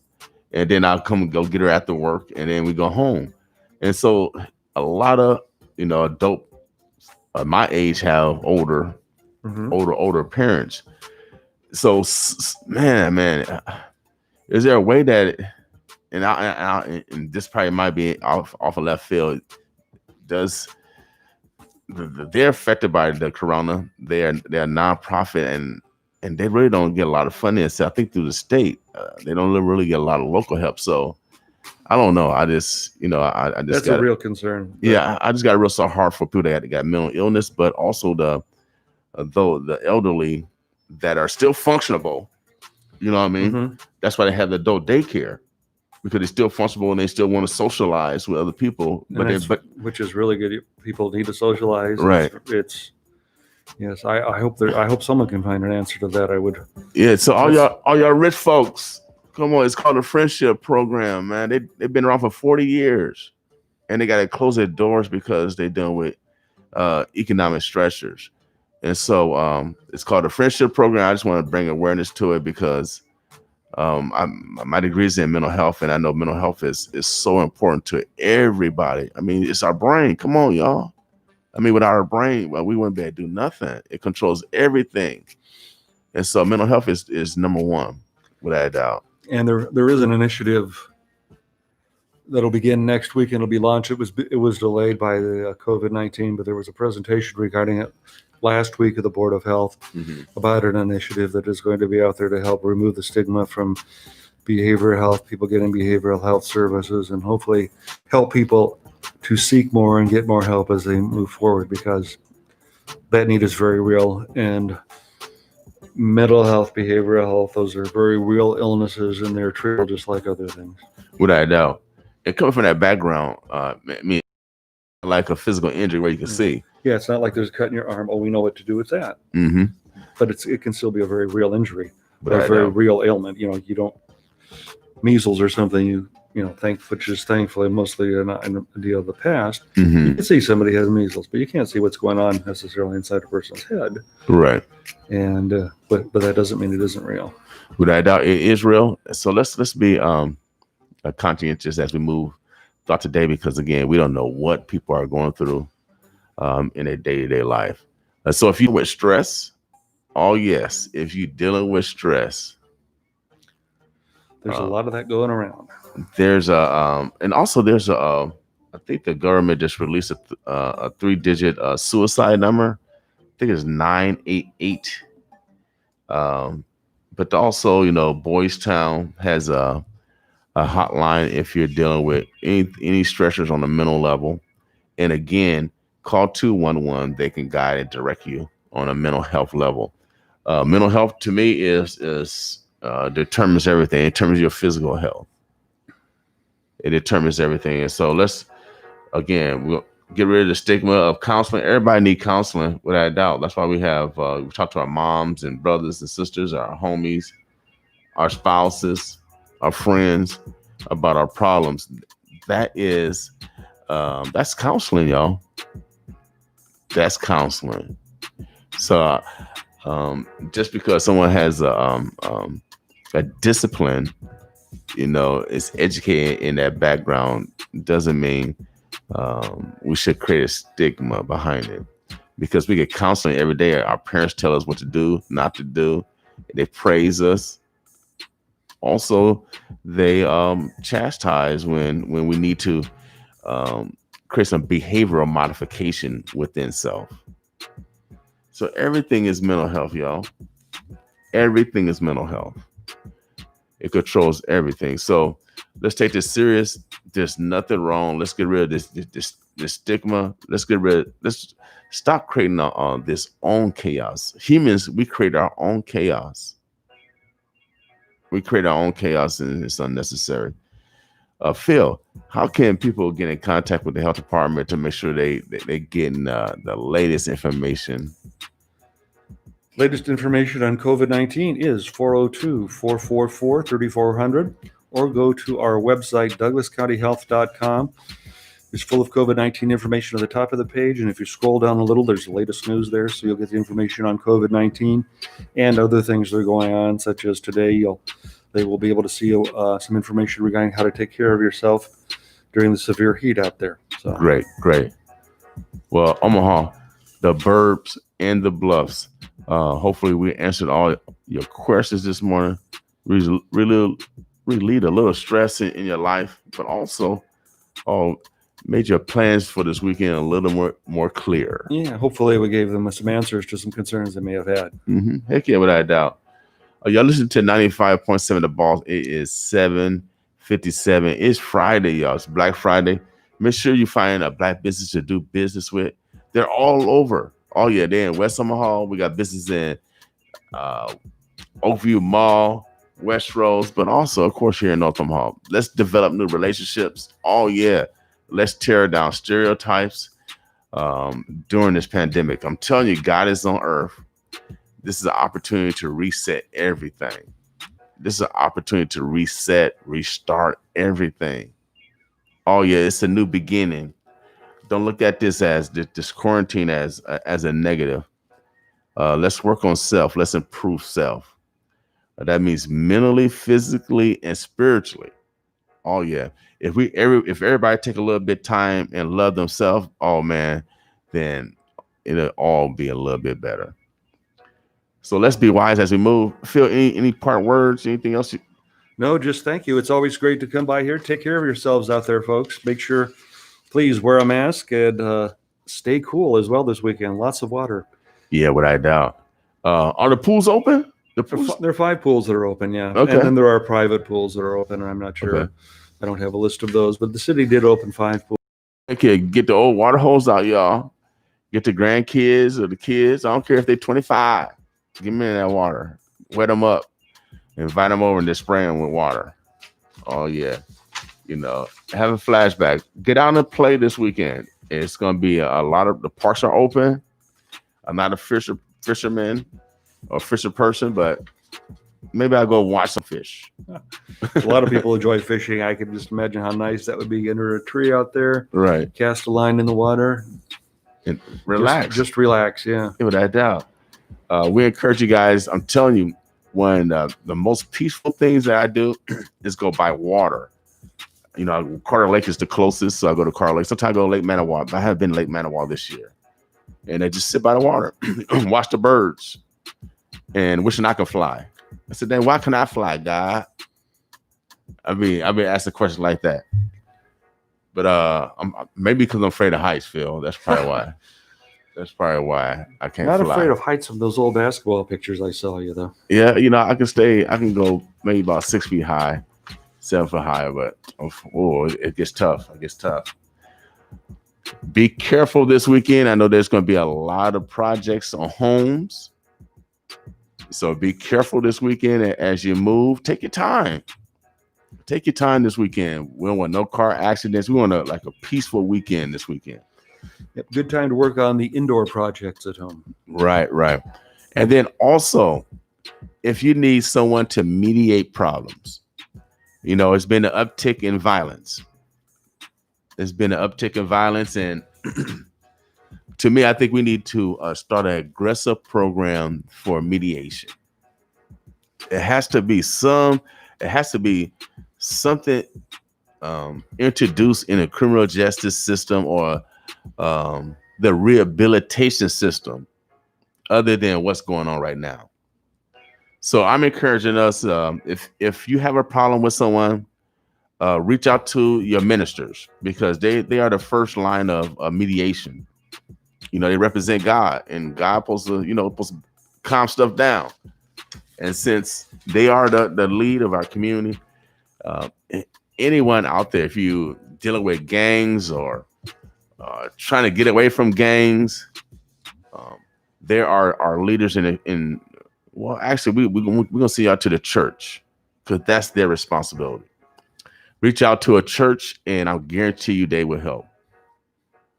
and then I'll come go get her after work, and then we go home. And so a lot of adult my age have older parents. So man, is there a way that, and this probably might be off of left field, does they're affected by the corona? They're a nonprofit, and they really don't get a lot of funding. So I think through the state, they don't really get a lot of local help. So I don't know. I just that's a real concern. Yeah, I just got real so hard for people that got mental illness, but also the elderly that are still functionable. You know what I mean? Mm-hmm. That's why they have the adult daycare, because they're still functionable and they still want to socialize with other people. Which is really good. People need to socialize. Right. Yes. I hope someone can find an answer to that. I would. Yeah. So all y'all rich folks, come on. It's called a friendship program, man. They've been around for 40 years, and they got to close their doors because they're dealing with economic stressors. And so it's called a friendship program. I just want to bring awareness to it because my degree is in mental health, and I know mental health is so important to everybody. I mean, it's our brain. Come on, y'all. I mean, without our brain, we wouldn't be able to do nothing. It controls everything. And so mental health is number one, without a doubt. And there is an initiative that'll begin next week and it'll be launched. It was delayed by the COVID-19, but there was a presentation regarding it last week of the Board of Health about an initiative that is going to be out there to help remove the stigma from behavioral health, people getting behavioral health services, and hopefully help people to seek more and get more help as they move forward, because that need is very real. And mental health, behavioral health, those are very real illnesses, and they're treatable just like other things. Without a doubt. And coming from that background, I mean, like a physical injury where you can see. Yeah, it's not like there's a cut in your arm. Oh, we know what to do with that. Mm-hmm. But it can still be a very real injury, or a very real ailment. You don't measles or something. Which is thankfully mostly an idea of the past. Mm-hmm. You can see somebody has measles, but you can't see what's going on necessarily inside a person's head. Right. And but that doesn't mean it isn't real. Without a doubt, it is real. So let's be conscientious as we move throughout the day, because again, we don't know what people are going through in their day-to-day life. So if you're with stress, yes, if you're dealing with stress, there's a lot of that going around. There's I think the government just released a 3-digit suicide number. I think it's 988. But also, Boys Town has a hotline if you're dealing with any stressors on the mental level. And again, call 211. They can guide and direct you on a mental health level. Mental health to me is determines everything. It determines your physical health. It determines everything. And so we'll get rid of the stigma of counseling. Everybody needs counseling, without a doubt. That's why we have we talk to our moms and brothers and sisters, our homies, our spouses, our friends about our problems. That's counseling, y'all. That's counseling. So just because someone has a discipline, is educated in that background, doesn't mean we should create a stigma behind it, because we get counseling every day. Our parents tell us what to do, not to do. They praise us. Also, they chastise when we need to create some behavioral modification within self. So everything is mental health, y'all. Everything is mental health. It controls everything. So let's take this serious. There's nothing wrong. Let's get rid of this stigma. Let's stop creating this own chaos. Humans, we create our own chaos. We create our own chaos, and it's unnecessary. Phil, how can people get in contact with the health department to make sure they getting the latest information? Latest information on COVID-19 is 402-444-3400, or go to our website, douglascountyhealth.com. It's full of COVID-19 information at the top of the page, and if you scroll down a little, there's the latest news there, so you'll get the information on COVID-19 and other things that are going on, such as today, they will be able to see some information regarding how to take care of yourself during the severe heat out there. So Great. Well, Omaha, the burbs and the bluffs. Hopefully we answered all your questions this morning. Really relieved a little stress in your life, but also made your plans for this weekend a little more clear. Yeah, hopefully we gave them some answers to some concerns they may have had. Mm-hmm. Heck yeah, without a doubt. Y'all listen to 95.7 The Boss. It is 7:57. It's Friday, y'all. It's Black Friday. Make sure you find a black business to do business with. They're all over. Oh yeah, they're in West Omaha. We got business in Oakview Mall, West Rose, but also, of course, here in North Omaha. Let's develop new relationships. Oh yeah, let's tear down stereotypes during this pandemic. I'm telling you, God is on earth. This is an opportunity to reset everything. This is an opportunity to restart everything. Oh yeah, it's a new beginning. Don't look at this as this quarantine as a negative. Let's work on self. Let's improve self. That means mentally, physically, and spiritually. Oh yeah. If everybody take a little bit of time and love themselves, oh man, then it'll all be a little bit better. So let's be wise as we move. Phil, any part words? Anything else? No, just thank you. It's always great to come by here. Take care of yourselves out there, folks. Make sure, please wear a mask and stay cool as well this weekend. Lots of water. Yeah, without a doubt. Are the pools open? There are 5 pools that are open, yeah. Okay. And then there are private pools that are open, and I'm not sure. Okay. I don't have a list of those, but the city did open 5 pools. Okay, get the old water hose out, y'all. Get the grandkids or the kids. I don't care if they're 25. Give me that water. Wet them up. Invite them over and just spray them with water. Oh, yeah. Have a flashback. Get out and play this weekend. It's going to be a lot of the parks are open. I'm not a fisherman or fisher person, but maybe I'll go watch some fish. A lot of people enjoy fishing. I can just imagine how nice that would be under a tree out there. Right. Cast a line in the water. And relax. Just relax, yeah. Without a doubt. We encourage you guys. I'm telling you, one of the most peaceful things that I do is go by water. Carter Lake is the closest, so I go to Carter Lake. Sometimes I go to Lake Manawa. I have been to Lake Manawa this year. And I just sit by the water, watch the birds, and wishing I could fly. I said, then why can I fly, God? I've been asked a question like that. But maybe because I'm afraid of heights, Phil. That's probably why. That's probably why I can't fly. Not afraid of heights of those old basketball pictures I saw you, though. Yeah, I can go maybe about 6 feet high, 7 foot high, but it gets tough. Be careful this weekend. I know there's going to be a lot of projects on homes. So be careful this weekend as you move. Take your time. Take your time this weekend. We don't want no car accidents. We want a peaceful weekend this weekend. Yep, good time to work on the indoor projects at home. Right. And then also, if you need someone to mediate problems, it's been an uptick in violence. And to me, I think we need to start an aggressive program for mediation. It has to be something introduced in a criminal justice system or the rehabilitation system other than what's going on right now. So I'm encouraging us, if you have a problem with someone, reach out to your ministers, because they are the first line of mediation. They represent God, and God supposed to calm stuff down. And since they are the lead of our community, anyone out there, if you dealing with gangs or trying to get away from gangs, there are leaders in. Well, actually, we're gonna see out to the church, because that's their responsibility. Reach out to a church, and I'll guarantee you they will help.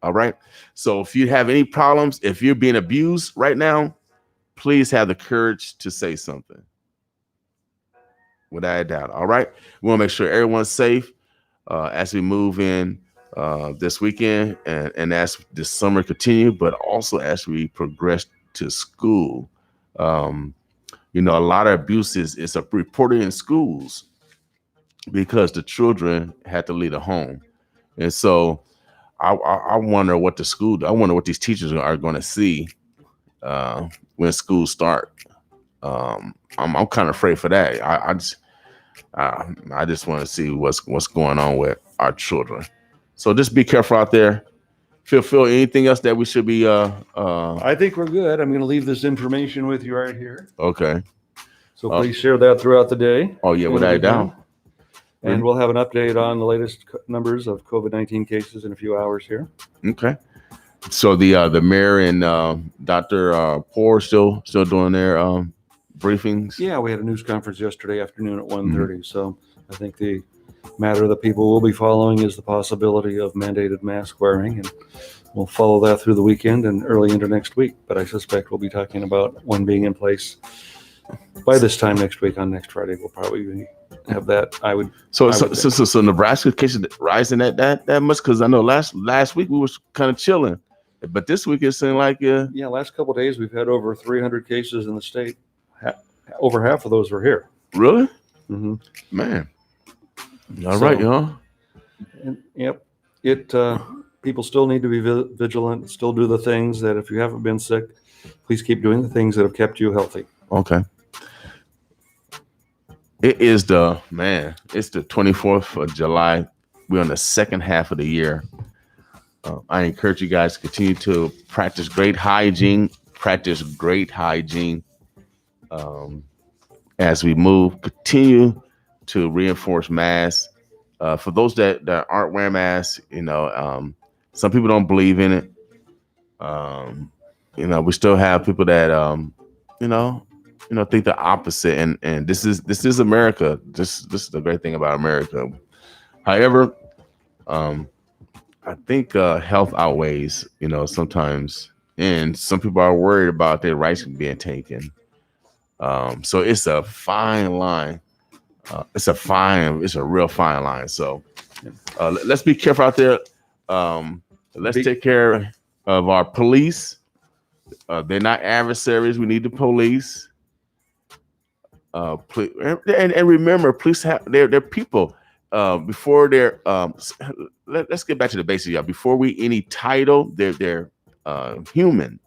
All right. So if you have any problems, if you're being abused right now, please have the courage to say something. Without a doubt. All right. We want to make sure everyone's safe as we move in this weekend and as this summer continue, but also as we progress to school. A lot of abuse is reported in schools because the children had to leave the home. And so I wonder what these teachers are going to see when schools start. I'm kind of afraid for that. I just want to see what's going on with our children. So just be careful out there. Phil, anything else that we should be? I think we're good. I'm going to leave this information with you right here. Okay. So please share that throughout the day. Oh yeah, without a doubt. And we'll have an update on the latest numbers of COVID-19 cases in a few hours here. Okay. So the mayor and Dr. Poor still doing their briefings. Yeah, we had a news conference yesterday afternoon at 1:30. Mm-hmm. So I think the matter that people will be following is the possibility of mandated mask wearing, and we'll follow that through the weekend and early into next week. But I suspect we'll be talking about one being in place by this time next week. On next Friday, we'll probably have that. So Nebraska cases rising that much, because I know last week we was kind of chilling, but this week it seemed like last couple of days we've had over 300 cases in the state. Over half of those were here. Really? Mm-hmm. Man. All right, y'all. Yep. People still need to be vigilant. Still do the things that, if you haven't been sick, please keep doing the things that have kept you healthy. Okay. It's the 24th of July. We're on the second half of the year. I encourage you guys to continue to practice great hygiene. As we move, continue to reinforce masks. For those that aren't wearing masks, some people don't believe in it. We still have people that think the opposite, and this is America. This is the great thing about America. However, I think health outweighs, sometimes, and some people are worried about their rights being taken. So it's a fine line. It's a real fine line. So let's be careful out there. Let's take care of our police. They're not adversaries. We need the police. And remember, police they're people. Before they're let's get back to the basics, y'all. Before any title, they're human.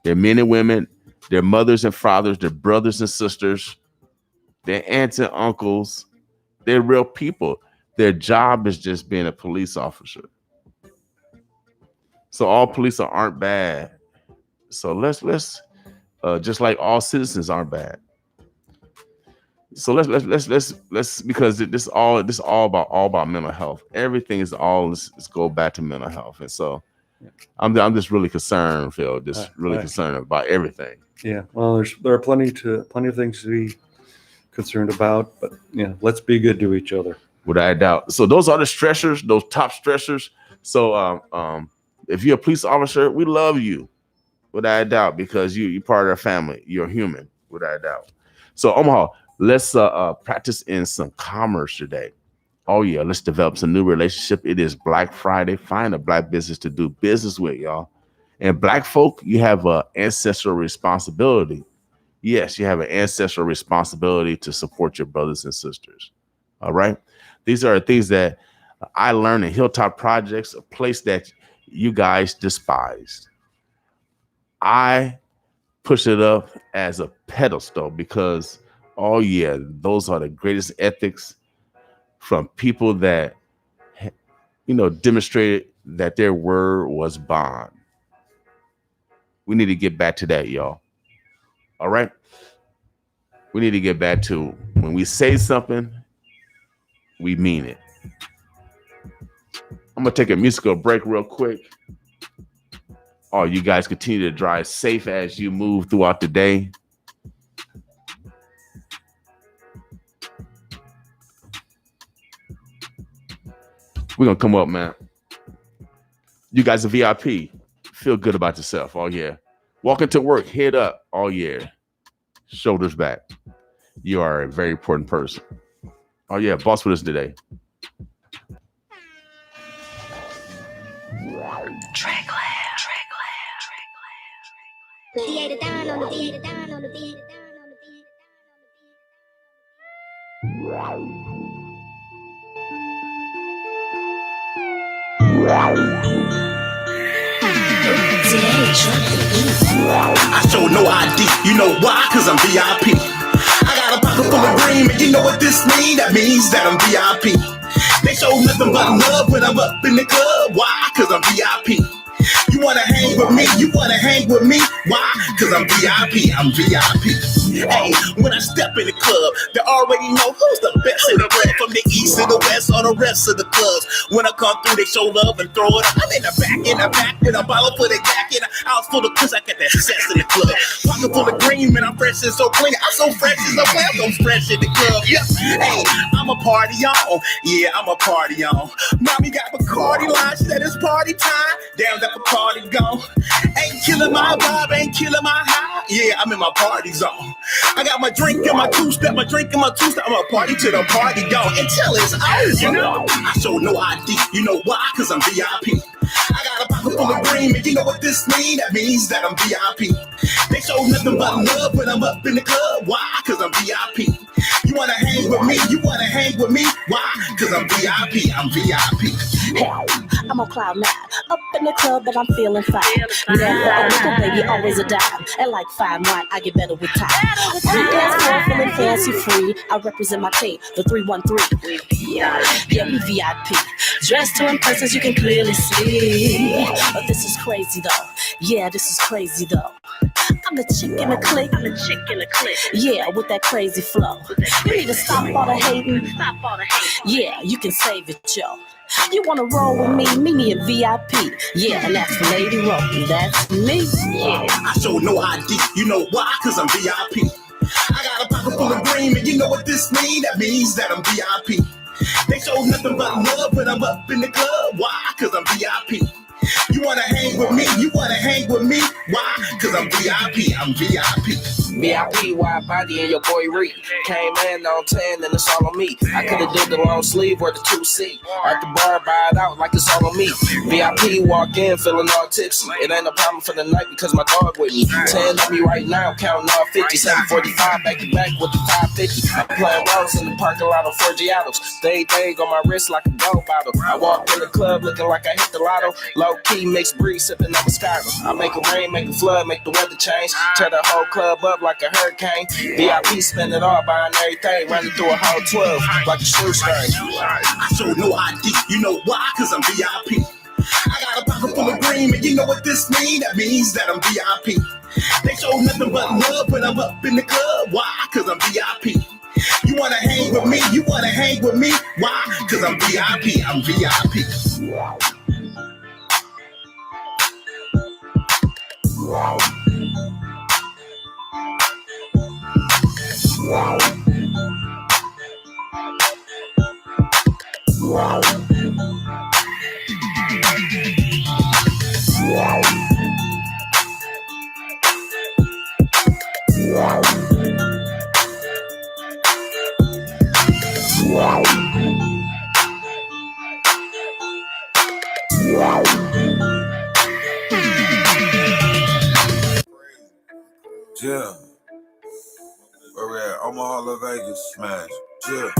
They're men and women. They're mothers and fathers. They're brothers and sisters. They're aunts and uncles. They're real people. Their job is just being a police officer. So all police aren't bad. So let's just like all citizens aren't bad. So let's because this all about mental health. Everything is let's go back to mental health. And so I'm just really concerned, Phil. Concerned about everything. Yeah. Well, there are plenty of things to be concerned about, but let's be good to each other. Without a doubt. So those are the stressors, those top stressors. So if you're a police officer, we love you, without a doubt, because you're part of our family. You're human, without a doubt. So Omaha, let's practice in some commerce today. Oh yeah, let's develop some new relationship. It is Black Friday. Find a Black business to do business with, y'all. And Black folk, you have an ancestral responsibility. Yes, you have an ancestral responsibility to support your brothers and sisters. All right. These are things that I learned in Hilltop Projects, a place that you guys despised. I push it up as a pedestal because, oh yeah, those are the greatest ethics from people that, demonstrated that their word was bond. We need to get back to that, y'all. All right? We need to get back to when we say something, we mean it. I'm going to take a musical break real quick. Oh, you guys continue to drive safe as you move throughout the day. We're going to come up, man. You guys are VIP. Feel good about yourself. Oh, yeah. Walking to work, head up. Oh, yeah. Shoulders back. You are a very important person. Oh, yeah. Boss with us today. I show no ID, you know why? Cause I'm VIP. I got a pocket full of green, and you know what this mean? That means that I'm VIP. They show nothing but love when I'm up in the club. Why? Cause I'm VIP. You wanna hang with me? You wanna hang with me? Why? Cause I'm VIP, I'm VIP. Hey, when I step in the club, they already know who's the best in the club. From the east to the west, all the rest of the clubs. When I come through, they show love and throw it up. I'm in the back, with a bottle full of yak and a house full of cause I got that sex in the club. Pocket full of green, man, I'm fresh and so clean. I'm so fresh as a well, I'm fresh in the club. Yeah, hey, I'm a party on. Yeah, I'm a party on. Mommy got Bacardi line, she said it's party time. Damn, that Bacardi gone. Ain't killing my vibe, ain't killing my high. Yeah, I'm in my party zone. I got my drink and my two-step, I'm a party till the party gone until it's over. I show no ID, you know why? Cause I'm VIP. I got a pocket full of green, and you know what this mean? That means that I'm VIP. They show nothing but love when I'm up in the club. Why? Cause I'm VIP. You wanna hang with me? You wanna hang with me? Why? Cause I'm VIP, I'm VIP. Hey, I'm on cloud 9, up in the club, but I'm feeling fine. Never a nickel, baby, always a dime. And like 5 wine, I get better with time. Free dance floor, feeling fancy free. I represent my team, the 313. Yeah, we VIP. Dressed to impress, as you can clearly see. But this is crazy though. Yeah, this is crazy though. I'm the chick in the clique. Yeah, with that crazy flow. You need to stop all the hating. Yeah, you can save it, yo. You wanna roll with me? Meet me at VIP. Yeah, and that's Lady Roll. That's me. Yeah. I show no ID. You know why? Cause I'm VIP. I got a pocket full of green, and you know what this mean? That means that I'm VIP. They show nothing but love when I'm up in the club. Why? Cause I'm VIP. You wanna hang with me? You wanna hang with me? Why? Cause I'm VIP, I'm VIP. VIP, wide body and your boy Reed. Came in on 10 and it's all on me. I could've did the long sleeve or the 2C. At the bar, buy it out like it's all on me. VIP, walk in feeling all tipsy. It ain't a problem for the night because my dog with me. 10 on me right now, counting all 50. 745 back to back with the 550. I'm playing rolls in the parking lot of 4 Giottos. Thing on my wrist like a gold bottle. I walk in the club looking like I hit the lotto. Low key, mixed breeze, sipping on a Skyrim. I make it rain, make it flood, make the weather change. Tear the whole club up like a hurricane. VIP, spend it all, buying everything. Running through a whole 12 like a shoestring. I show no ID, you know why? Cause I'm VIP. I got a pocket full of green, and you know what this mean? That means that I'm VIP. They show nothing but love when I'm up in the club. Why? Cause I'm VIP. You wanna hang with me? You wanna hang with me? Why? Cause I'm VIP, I'm VIP. Yeah. Where we at? Omaha, Las Vegas, smash. Yeah.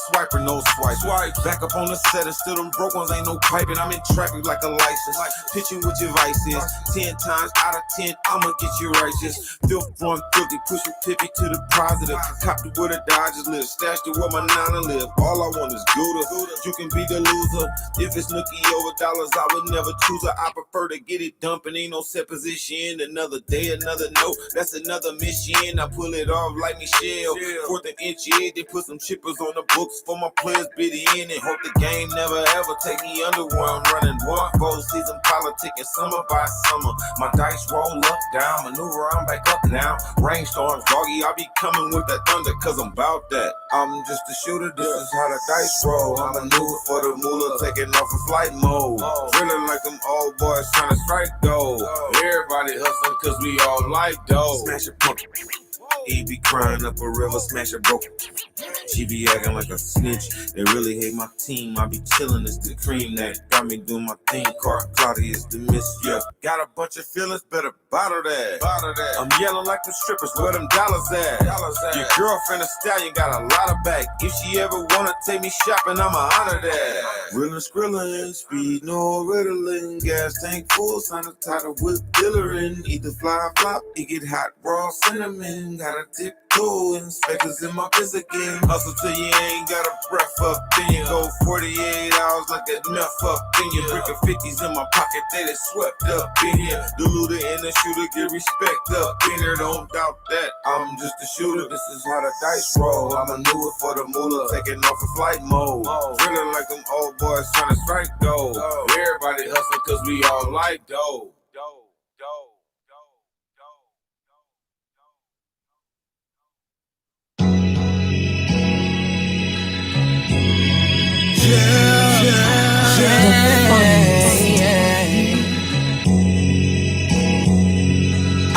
swiper, no swipe. Back up on the set and still them broke ones ain't no piping. I'm in traffic like a license. Pitching with your vices. 10 times out of 10, I'ma get you righteous. Filth run filthy, pushing Tippy to the positive. Copped it where the Dodgers live, stashed it where my Nana live. All I want is Gouda. You can be the loser. If it's nookie over dollars, I would never choose her. I prefer to get it dumping, ain't no set position. Another day, another note, that's another mission. I pull it off like Michelle. Fourth and inch, yeah, they put some chippers on the books for my players bid in and hope the game never ever take me under where I'm running. One full season politicking summer by summer. My dice roll up, down, maneuver, I'm back up now. Rainstorms, doggy, I be coming with that thunder cause I'm about that. I'm just a shooter, this is how the dice roll. I'm maneuver for the moolah, taking off in flight mode. Feeling like them old boys trying to strike gold. Everybody hustling cause we all like dough. Smash a pump. He be crying up a river, smash a broken. She be acting like a snitch. They really hate my team. I be chillin', it's the cream that got me doing my thing. Quartey is the miss, yeah. Got a bunch of feelings, better bottle that. I'm yelling like them strippers, where them dollars at? Your girlfriend a stallion got a lot of back. If she ever wanna take me shopping, I'ma honor that. Reelin', skrillin', speed, no riddling. Gas tank full, sign a title with dillerin'. Either fly, flop, it get hot, raw cinnamon. Got a tiptoe, inspectors in my biz again. Hustle till you ain't got a breath up. Then you go 48 hours like that meth up. Then you brick of 50s in my pocket, they done swept up in here. The looter and the shooter get respect up in here. Don't doubt that, I'm just a shooter. This is how the dice roll. I'm a newer for the moolah, taking off in flight mode. Feeling like them old boys trying to strike gold. Everybody hustle cause we all like dough.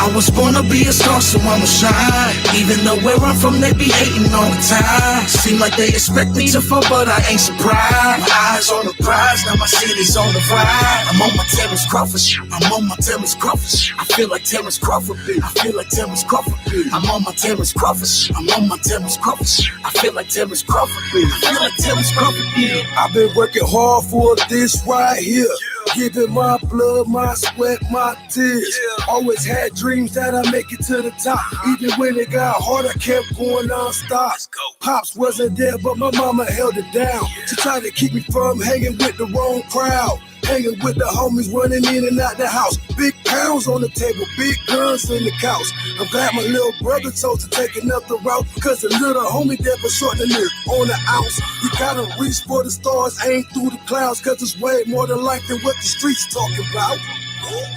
I was born to be a star, so I'ma shine. Even though where I'm from, they be hating all the time. Seem like they expect me to fall, but I ain't surprised. My eyes on the prize, now my city's on the ride. I'm on my Terrence Crawford shit. I'm on my Terrence Crawford shit. I feel like Terrence Crawford beat. I feel like Terrence Crawford beat. I'm on my Terrence Crawford shit. I'm on my Terrence Crawford shit. I feel like Terrence Crawford beat. I feel like Terrence Crawford beat. I've been working hard for this right here. Giving my blood, my sweat, my tears. Always had dreams that I make it to the top. Even when it got hard, I kept going non-stop. Pops wasn't there, but my mama held it down. She tried to keep me from hanging with the wrong crowd. Hanging with the homies, running in and out the house. Big pounds on the table, big guns in the couch. I'm glad my little brother chose to take another route, cause the little homie there was short to live on the ounce. You gotta reach for the stars, aim through the clouds, cause it's way more than life than what the streets talking about.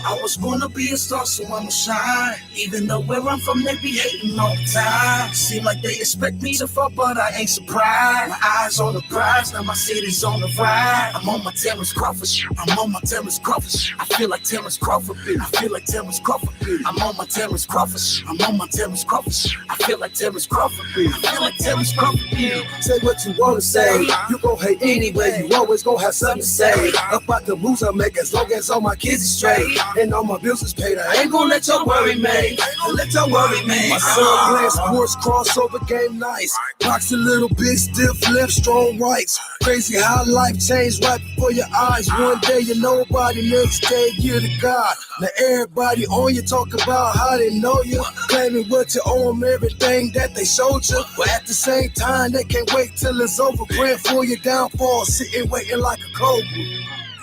I was born to be a star, so I'ma shine. Even though where I'm from, they be hating all the time. Seem like they expect me to fall, but I ain't surprised. My eyes on the prize, now my city's on the ride. I'm on my Terrence Crawford shit. I'm on my Terrence Crawford shit. I feel like Terrence Crawford beat. I feel like Terrence Crawford beat. I'm on my Terrence Crawford shit. I'm on my Terrence Crawford shit. I feel like Terrence Crawford beat. I feel like Terrence Crawford beat. Say what you wanna say, you gon' hate anyway. You always gon' have something to say about the moves I make, as long as all my kids is straight and all my bills is paid. I ain't gon' let your worry me. Don't let your worry me. My son playing sports, crossover game nice. Box a little bit, stiff left, strong rights. Crazy how life changed right before your eyes. One day you're nobody, next day you're the God. Now everybody on you talk about how they know you, claiming what you owe them, everything that they showed you. But at the same time, they can't wait till it's over. Praying for your downfall, sitting waiting like a cobra.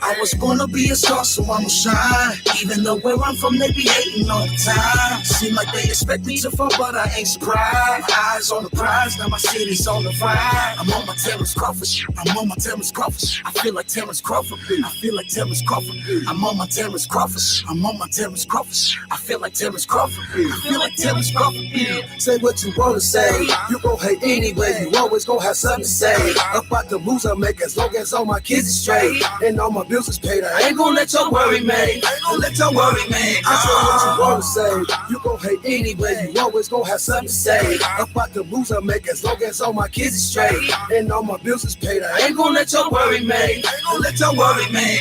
I was born to be a star, so I'ma shine. Even though where I'm from, they be hating all the time. Seem like they expect me to fall, but I ain't surprised. My eyes on the prize, now my city's on the ride. I'm on my Terrence Crawford shit. I'm on my Terrence Crawford shit. I feel like Terrence Crawford beat. I feel like Terrence Crawford beat. I'm on my Terrence Crawford shit. I'm on my Terrence Crawford shit. I feel like Terrence Crawford beat. I feel like Terrence Crawford beat. Say what you wanna say, you gon' hate anyway. You always gon' have something to say about the moves I make, as long as all my kids is straight and all my bills is paid. I ain't gon' let your worry me. Don't let your worry me. I say what you wanna say, you gon' hate anyway. You always gon' have something to say about the moves I make, as long as all my kids is straight and all my bills is paid. I ain't gon' let your worry me. Don't let your worry me.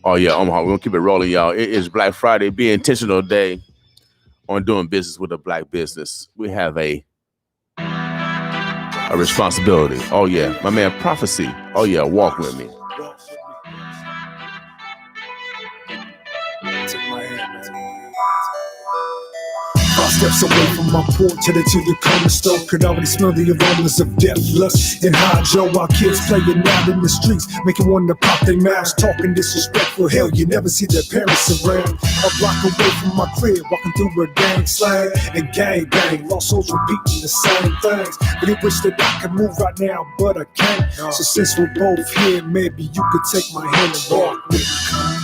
Oh yeah, Omaha, we're gonna keep it rolling, y'all. It is Black Friday, Be Intentional Day. on doing business with a black business, we have a responsibility. Oh yeah, my man Prophecy. Oh yeah, walk with me. Take my hand, man. 5 steps away from my porch, headed to the corner store. Could already smell the aromas of death, lust, and hydro. While kids playing out in the streets, making one to pop their mouths, talking disrespectful. Hell, you never see their parents around. A block away from my crib, walking through a gang slang and gang bang. Lost souls repeating the same things. Really wish that I could move right now, but I can't. So since we're both here, maybe you could take my hand and walk with me. Come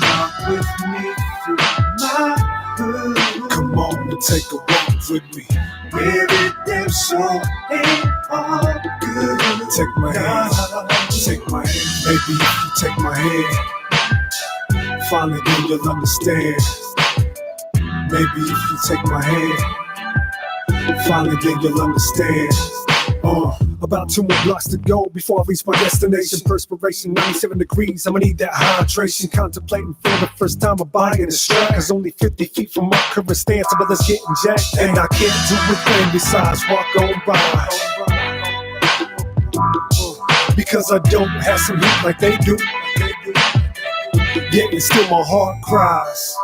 with me through my hood. Come on and take a walk with me. Where redemption ain't all good. Take my hand, take my hand. Maybe if you take my hand, finally then you'll understand. Maybe if you take my hand, finally then you'll understand. About 2 more blocks to go before I reach my destination. Perspiration, 97 degrees, I'ma need that hydration. Contemplating for the first time I'm buying a strap. Cause only 50 feet from my current stance, but it's getting jacked. And I can't do a thing besides walk on by. Because I don't have some heat like they do. Yet and still my heart cries.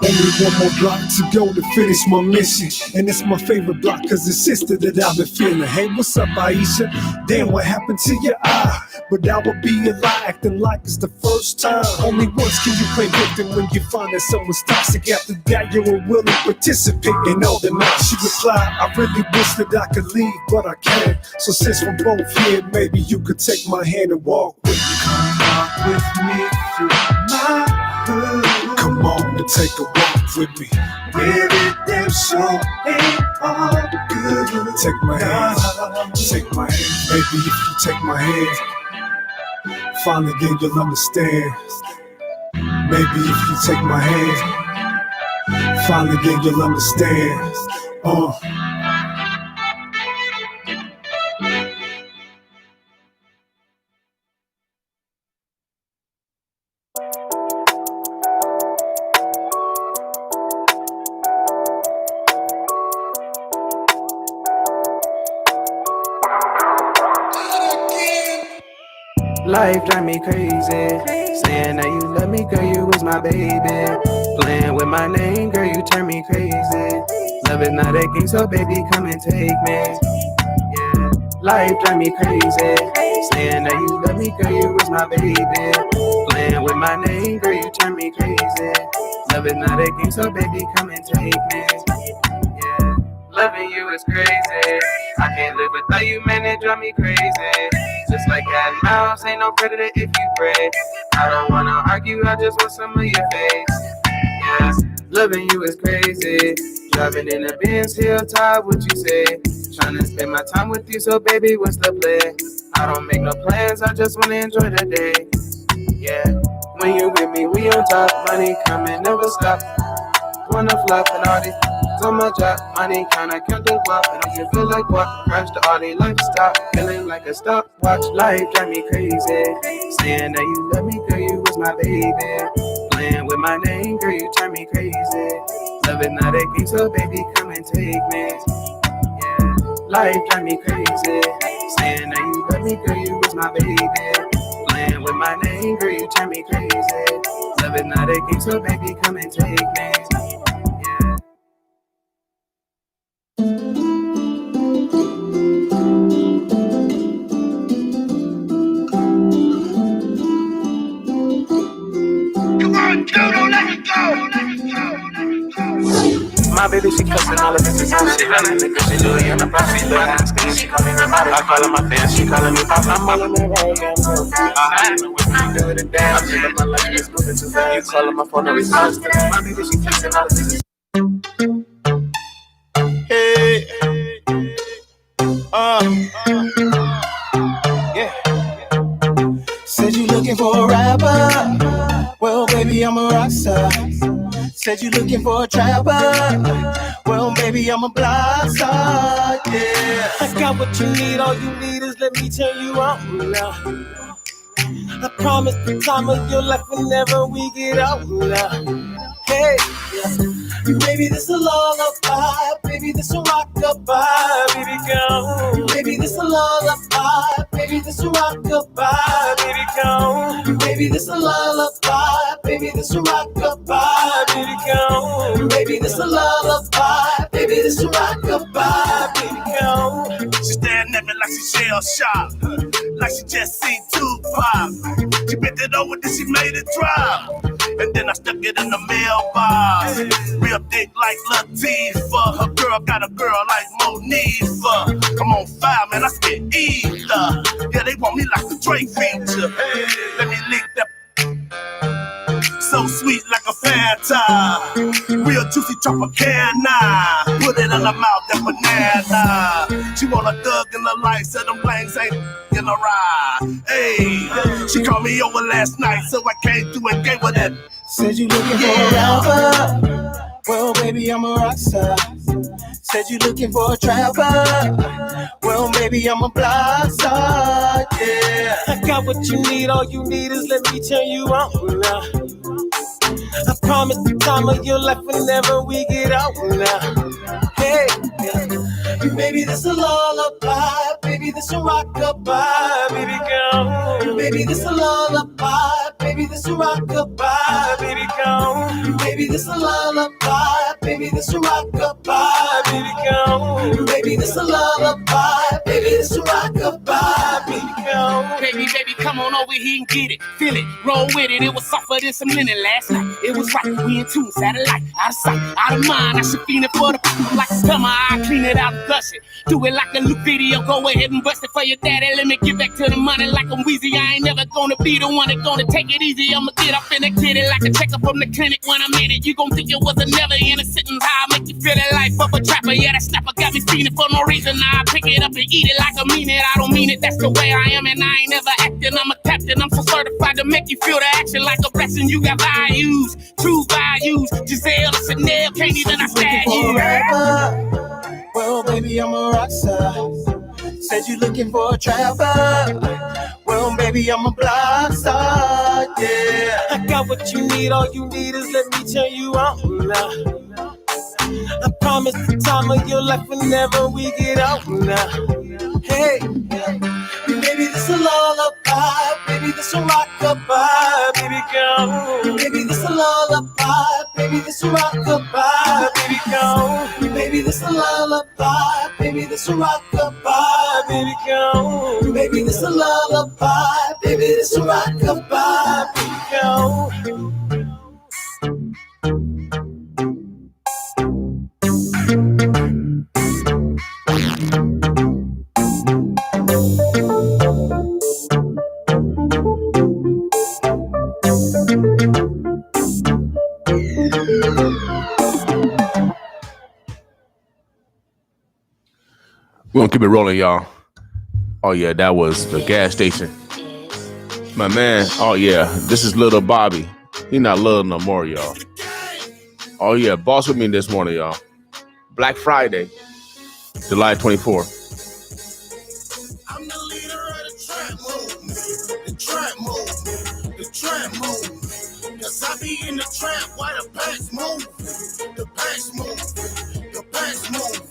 Only 1 more block to go to finish my mission. And it's my favorite block cause it's sister that I've been feeling. Hey, what's up, Aisha? Damn, what happened to your eye? But I would be a lie acting like it's the first time. Only once can you play victim when you find that someone's toxic. After that, you're a willing participant in all the night. She replied, I really wish that I could leave, but I can't. So since we're both here, maybe you could take my hand and walk with me. Come with me through my hood. Come on and take a walk with me. Where redemption ain't all good. Take my hand, take my hand. Maybe if you take my hand, finally then you'll understand. Maybe if you take my hand, finally then you'll understand. Life drive me crazy. Saying that you love me, girl, you was my baby. Playing with my name, girl, you turn me crazy. Love is not a game, so baby, come and take me. Yeah. Life drive me crazy. Saying that you love me, girl, you was my baby. Playing with my name, girl, you turn me crazy. Love is not a game, so baby, come and take me. Yeah. Loving you is crazy. I can't live without you, man, it drive me crazy. Just like cat and mouse, ain't no predator if you pray. I don't wanna argue, I just want some of your face. Yeah, loving you is crazy. Driving in a Benz hilltop, what you say? Trying to spend my time with you, so baby, what's the play? I don't make no plans, I just wanna enjoy the day. Yeah, when you with me, we on top. Money coming, never stop. Wanna flop and all this. On my job, money kinda count the guap, and I can feel like what? Crash the all day lifestyle, feeling like a stopwatch. Life drive me crazy. Saying that you love me, girl, you was my baby. Playing with my name, girl, you turn me crazy. Love is not a game, so baby, come and take me. Yeah, life drive me crazy. Saying that you love me, girl, you was my baby. Playing with my name, girl, you turn me crazy. Love is not a game, so baby, come and take me. My baby, she cussing all of this is shit. I like the she do it in the box. She look nice, cause she call me her body. I call her my fan, she calling me pop. I'm all in the right, I'm real good. I know what you do it and dance. I feel like my life is moving too fast. You calling my phone, no response. My baby, she cussing all of this. Hey, yeah. Said you looking for a rapper. Well, baby, I'm a rock star. Said you looking for a trapper. Well, baby, I'm a block star, yeah. I got what you need, all you need is let me turn you on now. I promise the time of your life whenever we get out now. Hey, Baby, this a lullaby. Baby, this a rock-a-bye. Baby, go. Baby, this a lullaby. Baby, this a rock-a-bye. Baby, go. Baby, this a lullaby. Baby, this a rock-a-bye. Baby, go. Baby, this a lullaby. Baby, this a rock-a-bye. Baby, go. She staring at me like she shell shocked, like she just seen Tupac. She bent it over, then she made it drop, and then I stuck it in the mailbox. Real thick like Latifah. Her girl got a girl like Monifa. Come on, fire, man, I spit ether. Yeah, they want me like the Drake feature. Let me lick that. So sweet like a Fanta. Real juicy Tropicana. Put it in her mouth, that banana. She want a thug in the light, so them flames ain't in a ride. Hey, she called me over last night, so I came through and gave her that. Said you looking for a rapper. Well, baby, I'm a rock star. Said you looking for a trapper. Well, baby, I'm a block star. Yeah, I got what you need. All you need is let me turn you on now. I promise the time of your life whenever we get out now. Hey, baby, this a lullaby. Baby, this a rock-a-bye. Baby, girl. Baby, this a lullaby. Baby, this a rock-a-bye. Baby, girl. Baby, this a lullaby. Baby, this a rock-a-bye. Baby, girl. Baby, this a lullaby. Baby, this a rock-a-bye. Baby, girl. Baby, come on over here and get it. Feel it, roll with it. It was softer than some linen last night. It was right, we in tune, satellite. Out of sight, out of mind. I should feel it for the people like a summer. I clean it out and gush it. Do it like a Luke video. Go ahead and bust it for your daddy. Let me get back to the money like I'm Weezy. I ain't never gonna be the one that gonna take it easy. I'ma get up in the kitty like a checkup from the clinic. When I'm in it, you gon' think it was a never in a sitting high. Make you feel the life of a trapper. Yeah, that snapper got me feeling for no reason. Now I pick it up and eat it like I mean it. I don't mean it, that's the way I am. And I ain't never acting, I'm a captain. I'm so certified to make you feel the action like a blessing. You got values, true values. Giselle, Chanel, can't even understand you. Well, baby, I'm a rock star. Said you looking for a trapper. Well, baby, I'm a block star. Yeah, I got what you need. All you need is let me turn you on now. I promise the time of your life whenever we get out now. Hey, baby, this a lullaby. Baby, this a rock-a-bye. Baby, girl. Baby, this a lullaby. Baby, this a rock-a-bye. Baby, girl. Baby, this a lullaby. Baby, this a rock-a-bye. Baby, girl. Baby, this a lullaby. Baby, this a rock-a-bye. Baby, girl. We're gonna keep it rolling, y'all. Oh yeah, that was the gas station. My man, oh yeah, this is Little Bobby. He not little no more, y'all. Oh yeah, boss with me this morning, y'all. Black Friday, July 24th. I'm the leader of the trap movement. The trap movement. The trap movement. Cause I be in the trap while the back's moving. The back's moving. The back's moving.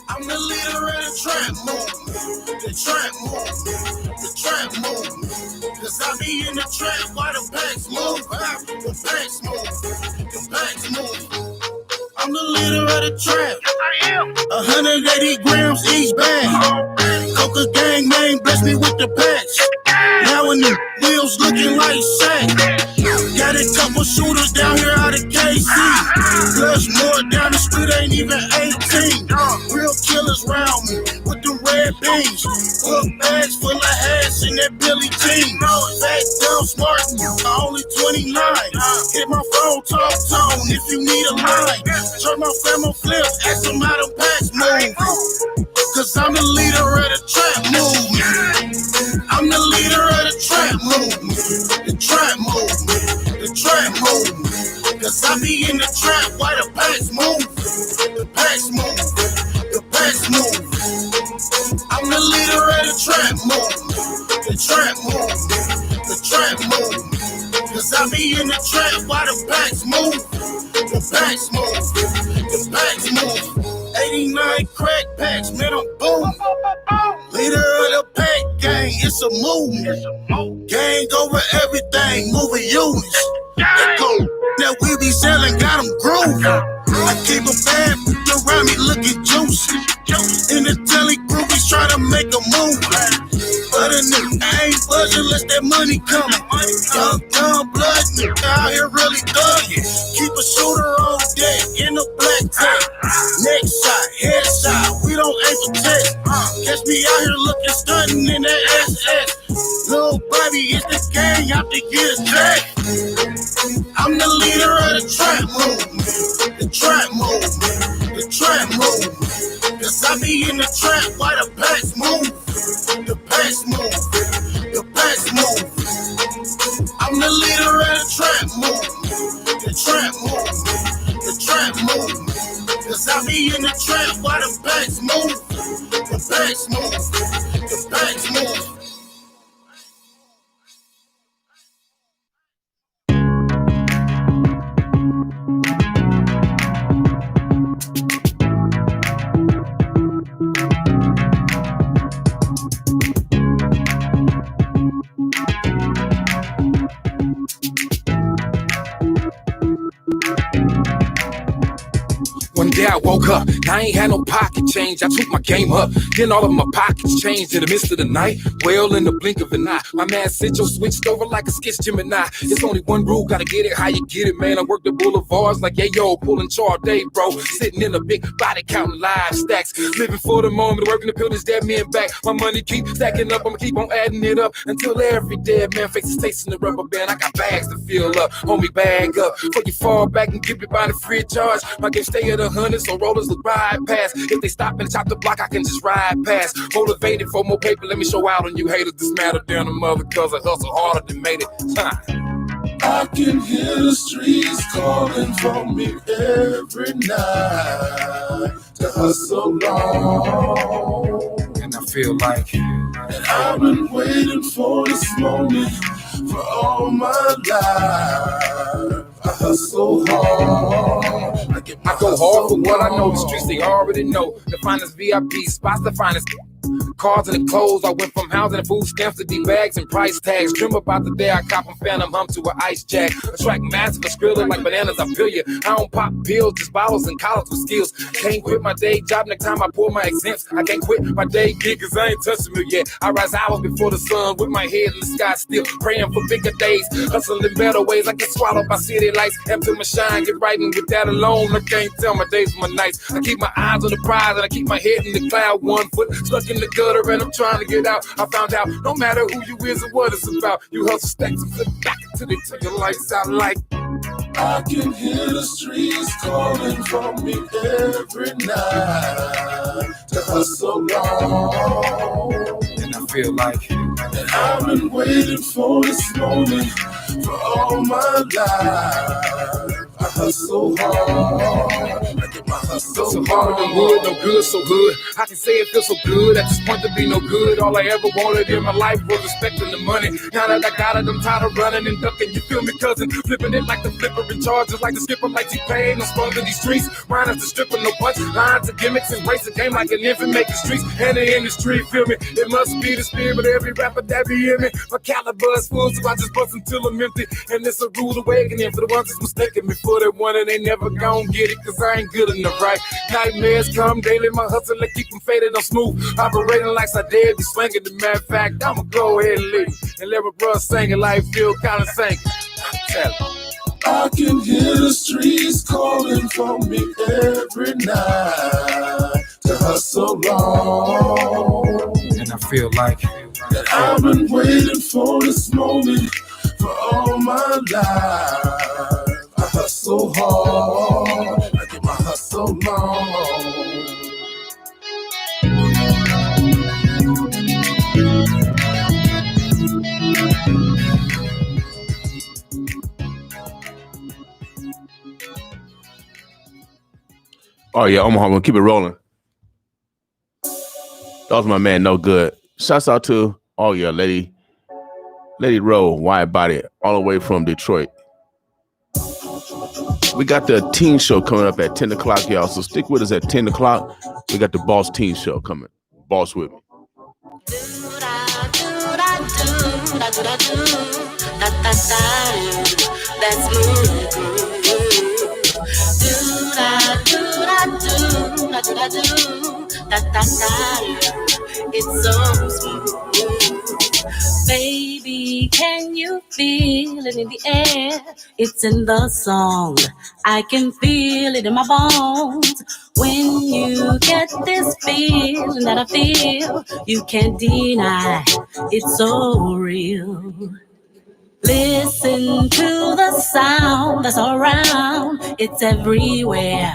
I'm the leader of the trap movement. The trap movement. The trap movement. Cause I be in the trap while the back's moving. The back's moving. The back's moving. I'm the leader of the trap. Yes, I am. 180 grams each bag. Coca gang man bless me with the patch. Now when the wheels looking like sack. Got a couple shooters down here out of KC. Plus more down the street, ain't even 18. Real killers round me with the red beans. Book bags full of ass in that Billy Jean. Fat, dumb, smart, only 29. Hit my phone, talk tone if you need a line. Turn my family flip, ask them how the packs move. Cause I'm the leader of the trap movement. I'm the leader of the trap movement. The trap movement. The trap movement. Cause I be in the trap while the packs move. The packs move. The packs move. I'm the leader of the trap movement. The trap movement. The trap movement. Cause I be in the trap while the packs move. The backs move, the backs move. 89 crack packs, man, I'm boom. Leader of the pack gang, it's a movement. Gang over everything, moving units. That go that we be selling, got them grooving. I keep a bad around me looking juicy. In the telly groupies try to make a move. But a nigga ain't budging unless that money coming. Young blood nigga out here really thugging. Keep a shooter on deck in a black tank. Neck shot, head shot, we don't aim for test. Catch me out here looking stunting in that SS. Little Bobby is the gang out to get us back. I'm the leader of the trap movement. The trap movement. The trap movement. Cause I be in the trap while the packs move. The packs move. The packs move. I'm the leader of the trap movement. The trap movement. The trap movement. Cause I be in the trap while the packs move. The packs move. The packs move. One day I woke up, I ain't had no pocket change. I took my game up, then all of my pockets changed in the midst of the night. Well, in the blink of an eye, my man Central switched over like a sketch Gemini. It's only one rule, gotta get it how you get it, man. I work the boulevards like yayo, pulling char day, bro. Sitting in a big body counting live stacks, living for the moment, working to build this dead man back. My money keep stacking up, I'ma keep on adding it up until every dead man faces tasting the rubber band. I got bags to fill up, homie, bag up. Before you fall back and get me by the free charge, my game stay at 100, so rollers will ride past. If they stop and chop the block, I can just ride past. Motivated for more paper, let me show out on you haters. This matter down the mother, cause I hustle harder than made it. I can hear the streets calling for me every night to hustle on. And I feel like, and I've been waiting for this moment for all my life. I hustle hard. I go hard for what I know. The streets they already know. The finest VIP spots, the finest cars and the clothes. I went from housing and food stamps to D-bags and price tags. Dream about the day I cop a phantom hum to an ice jack. Attract massive and skrilla like bananas, I feel you. I don't pop pills, just bottles and college with skills. Can't quit my day job next time I pull my exempts. I can't quit my day gig cause I ain't touching me yet. I rise hours before the sun with my head in the sky still. Praying for bigger days, hustling better ways. I get swallowed by city lights. After my shine, get right and with that alone. I can't tell my days from my nights. I keep my eyes on the prize and I keep my head in the cloud. 1 foot stuck in the gutter and I'm trying to get out. I found out no matter who you is or what it's about, you hustle stacks and flip back until they take your lights out like. I can hear the streets calling for me every night to hustle on. And I feel like, and I've been waiting for this moment for all my life. I hustle hard. I get my hustle so harder than wood, no good, so good. I can say it feels so good at this point to be no good. All I ever wanted in my life was respect and the money. Now that I got it, I'm tired of running and ducking. You feel me, cousin? Flipping it like the flipper in charges, like the skipper, like T-Pain. I'm sprung to these streets. Mine is the stripper, no punch lines or gimmicks. Embrace the game like an infant, make the streets and the industry. Feel me? It must be the spirit of every rapper that be in me. My caliber is full, so I just bust until I'm empty. And it's a rude awakening for the ones that's mistaken me for that one, and they never gon' get it, cause I ain't good enough, right? Nightmares come daily, my hustle, I keep them faded on smooth. Operating like I did, be swinging. The matter of fact, I'ma go ahead and leave and let my brother sing it like Phil Collins sang. I can hear the streets calling for me every night to hustle on. And I feel like that I've been waiting for this moment for all my life. I hustle hard, I get my hustle on. Oh yeah, Omaha, we'll keep it rolling. That was my man, No Good. Shouts out to, oh yeah, Lady Rowe, wide body, all the way from Detroit. We got the teen show coming up at 10 o'clock, y'all. So stick with us at 10 o'clock. We got the Boss Teen Show coming. Boss with me. That's moving. It's so smooth. Baby, can you feel it in the air? It's in the song. I can feel it in my bones. When you get this feeling that I feel, you can't deny it's so real. Listen to the sound that's around. It's everywhere.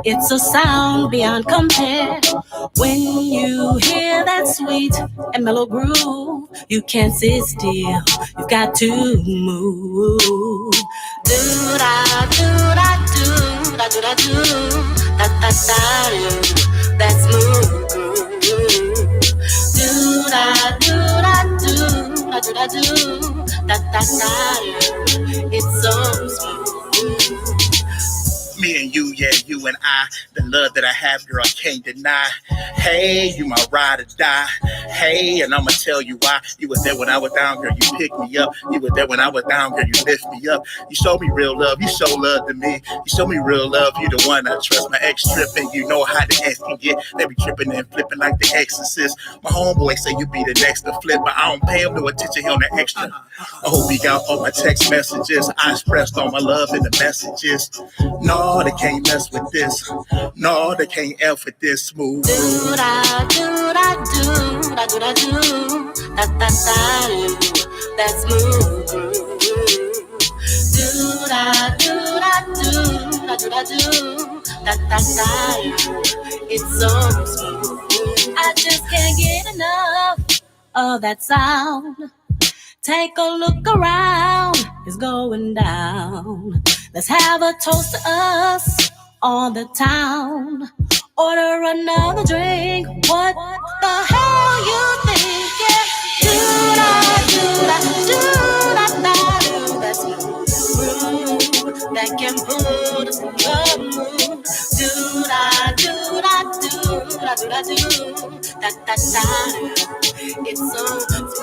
It's a sound beyond compare. When you hear that sweet and mellow groove, you can't sit still. You've got to move. Do da do da do da do da do da da da. That's smooth groove. Do da do da do da do da do. It's so smooth. Me and you, yeah, you and I, the love that I have, girl, I can't deny. Hey, you my ride or die. Hey, and I'ma tell you why. You were there when I was down, girl, you picked me up. You were there when I was down, girl, you lift me up. You showed me real love, you show love to me. You show me real love, you the one I trust. My ex tripping, you know how the ex can get. They be tripping and flipping like the exorcist. My homeboy say you be the next to flip, but I don't pay him no attention, he on the extra. I hope he got all my text messages. I expressed all my love in the messages. No, they can't mess with this. No, they can't F with this smooth. Do da do da do da do da do da da da. That's smooth. Do da do da do da do da do da da da. It's so smooth. I just can't get enough of that sound. Take a look around, it's going down. Let's have a toast to us on the town. Order another drink. What the hell you thinking? Do-da, do-da, do-da-da-do. That's smooth. That can put us in the mood. Do-da, do-da, do-da, do-da, do. Da-da-da. It's so smooth.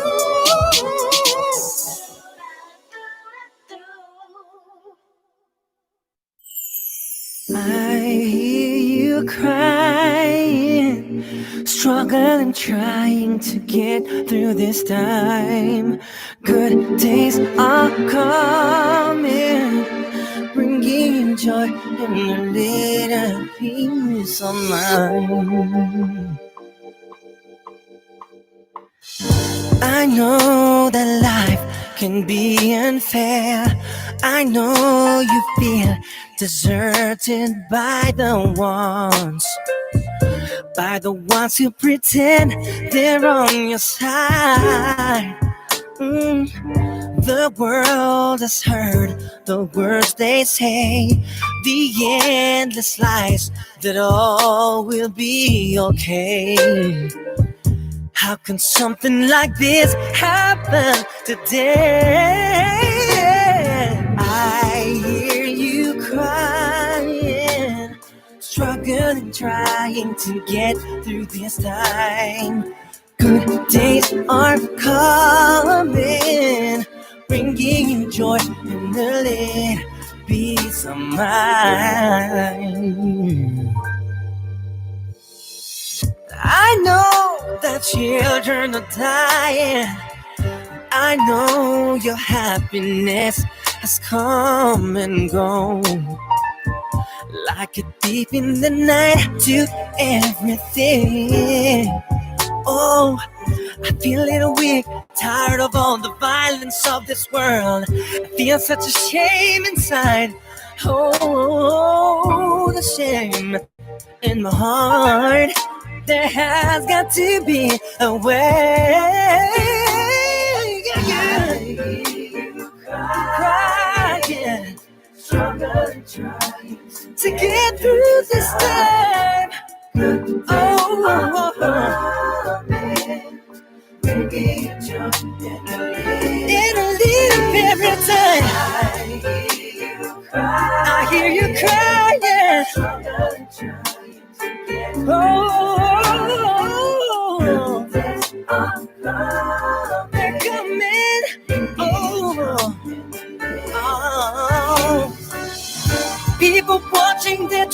I hear you crying, struggling, trying to get through this time. Good days are coming, bringing you joy and a little peace of mind. I know that life can be unfair. I know you feel deserted by the ones who pretend they're on your side. The world has heard the words they say, the endless lies that all will be okay. How can something like this happen today? I hear you crying, struggling, trying to get through this time. Good days are coming, bringing you joy and a little peace of mind. I know that children are dying. I know your happiness has come and gone. Like a thief in the night to everything. Oh, I feel a little weak, tired of all the violence of this world. I feel such a shame inside. Oh, the shame in my heart. There has got to be a way. Crying, struggling, trying to get through this time. In a little every time. I hear you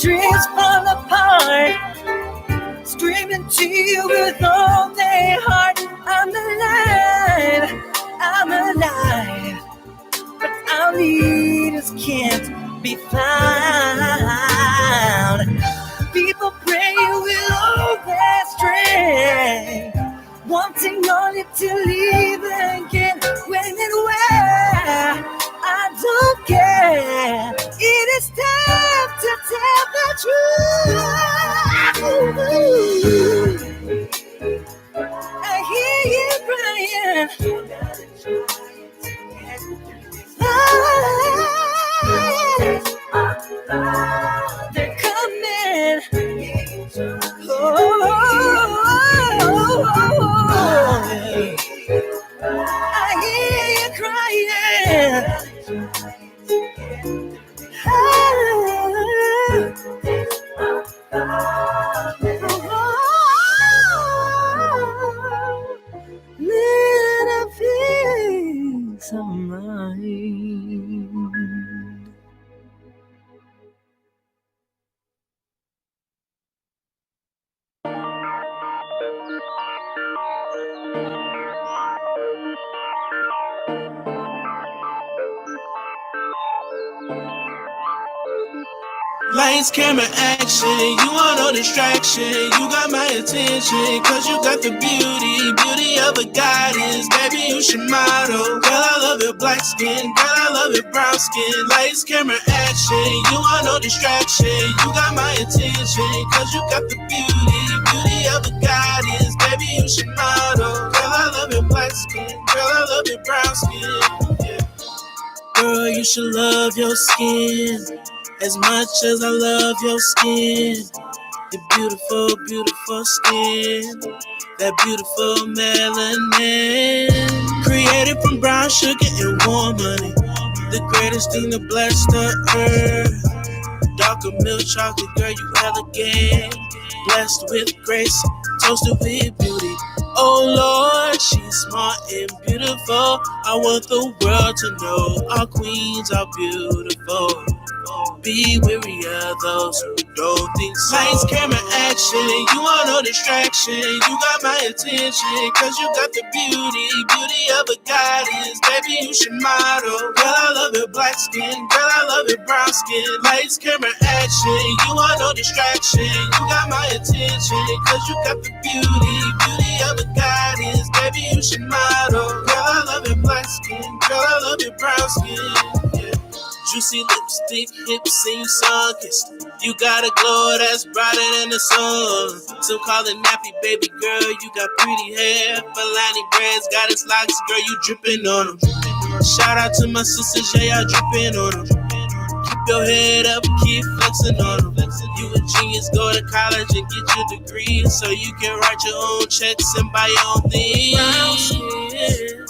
dreams fall apart, screaming to you with all their heart. I'm alive, I'm alive, but our leaders can't be found. People pray with all their strength, wanting only to leave again. When and where, I don't care. It is time to tell the truth. I hear you crying. They're coming. I hear you crying. Little piece of mine. Lights, camera, action, you want no distraction. You got my attention, cause you got the beauty of a goddess. Baby, you should model. Girl, I love your black skin, girl, I love your brown skin. Lights, camera, action, you want no distraction. You got my attention, cause you got the beauty of a goddess. Baby, you should model. Girl, I love your black skin, girl, I love your brown skin. Yeah. Girl, you should love your skin as much as I love your skin. Your beautiful, beautiful skin, that beautiful melanin. Created from brown sugar and warm honey, the greatest thing to bless the earth. Darker milk chocolate, girl, you elegant. Blessed with grace, toasted with beauty. Oh Lord, she's smart and beautiful. I want the world to know our queens are beautiful. Be weary of those who don't think so. Lights, camera, action, you want no distraction. You got my attention, cause you got the beauty of a goddess. Baby, you should model. Girl, I love your black skin, girl, I love your brown skin. Lights, camera, action, you want no distraction. You got my attention, cause you got the beauty of a goddess. Baby, you should model. Girl, I love your black skin, girl, I love your brown skin. Yeah. Juicy lipstick, hips, and you sun-kissed. You got a glow that's brighter than the sun. Some call it nappy, baby girl. You got pretty hair. Falani braids, got its locks, girl, you dripping on them. Shout out to my sisters, yeah, y'all dripping on them. Keep your head up, keep flexing on them. You a genius, go to college and get your degree, so you can write your own checks and buy your own things. Brown skin.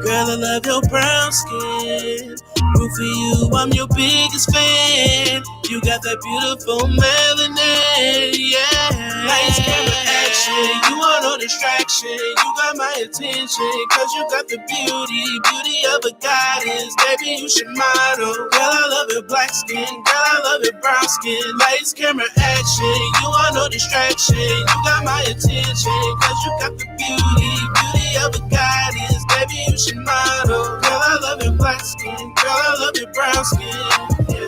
Girl, I love your brown skin. Root for you, I'm your biggest fan. You got that beautiful melanin, yeah. Lights, camera, action, you want no distraction. You got my attention, cause you got the beauty of a goddess. Baby, you should model. Girl, I love your black skin, girl, I love your brown skin. Lights, camera, action, you want no distraction. You got my attention, cause you got the beauty of a goddess. Baby, you should model. Girl, I love your black skin, girl, I love your brown skin. Yeah.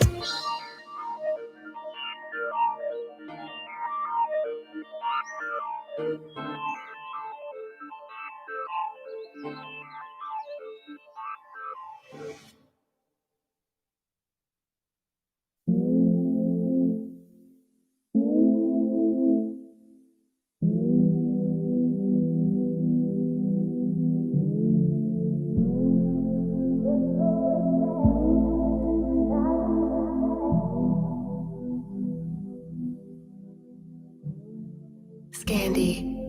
Scandy.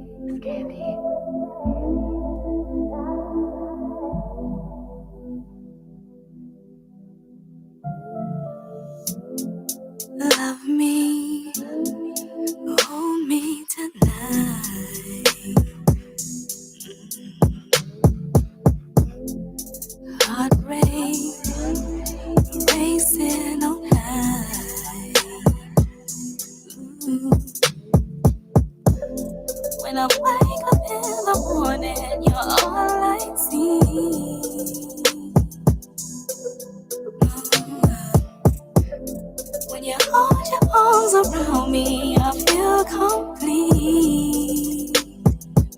arms around me, I feel complete.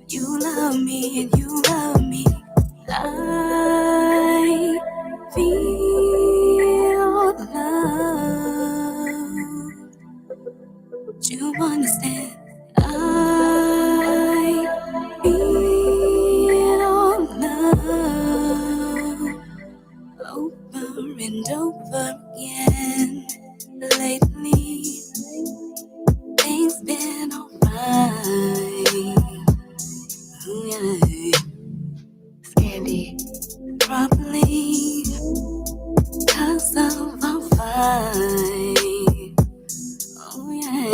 You love me and you love me. I feel love. You understand? I feel love over and over again. Lately, things been alright. Ooh, yeah. Candy, probably 'cause of our fight. Oh yeah.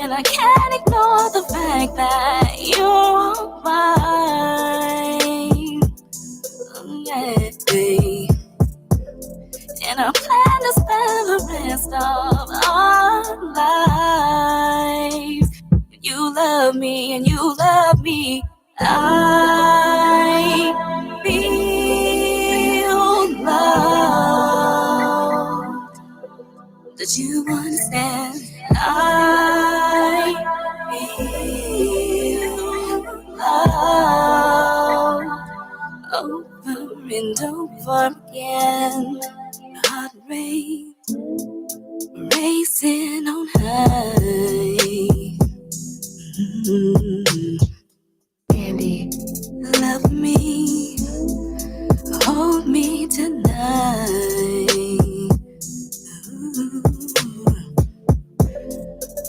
And I can't ignore the fact that you're all mine. Oh, yeah. And I plan to spend the rest of our lives. You love me and you love me. I feel love. That you understand? I feel love over and over again. Heart rate racing on high. Candy, love me, hold me tonight.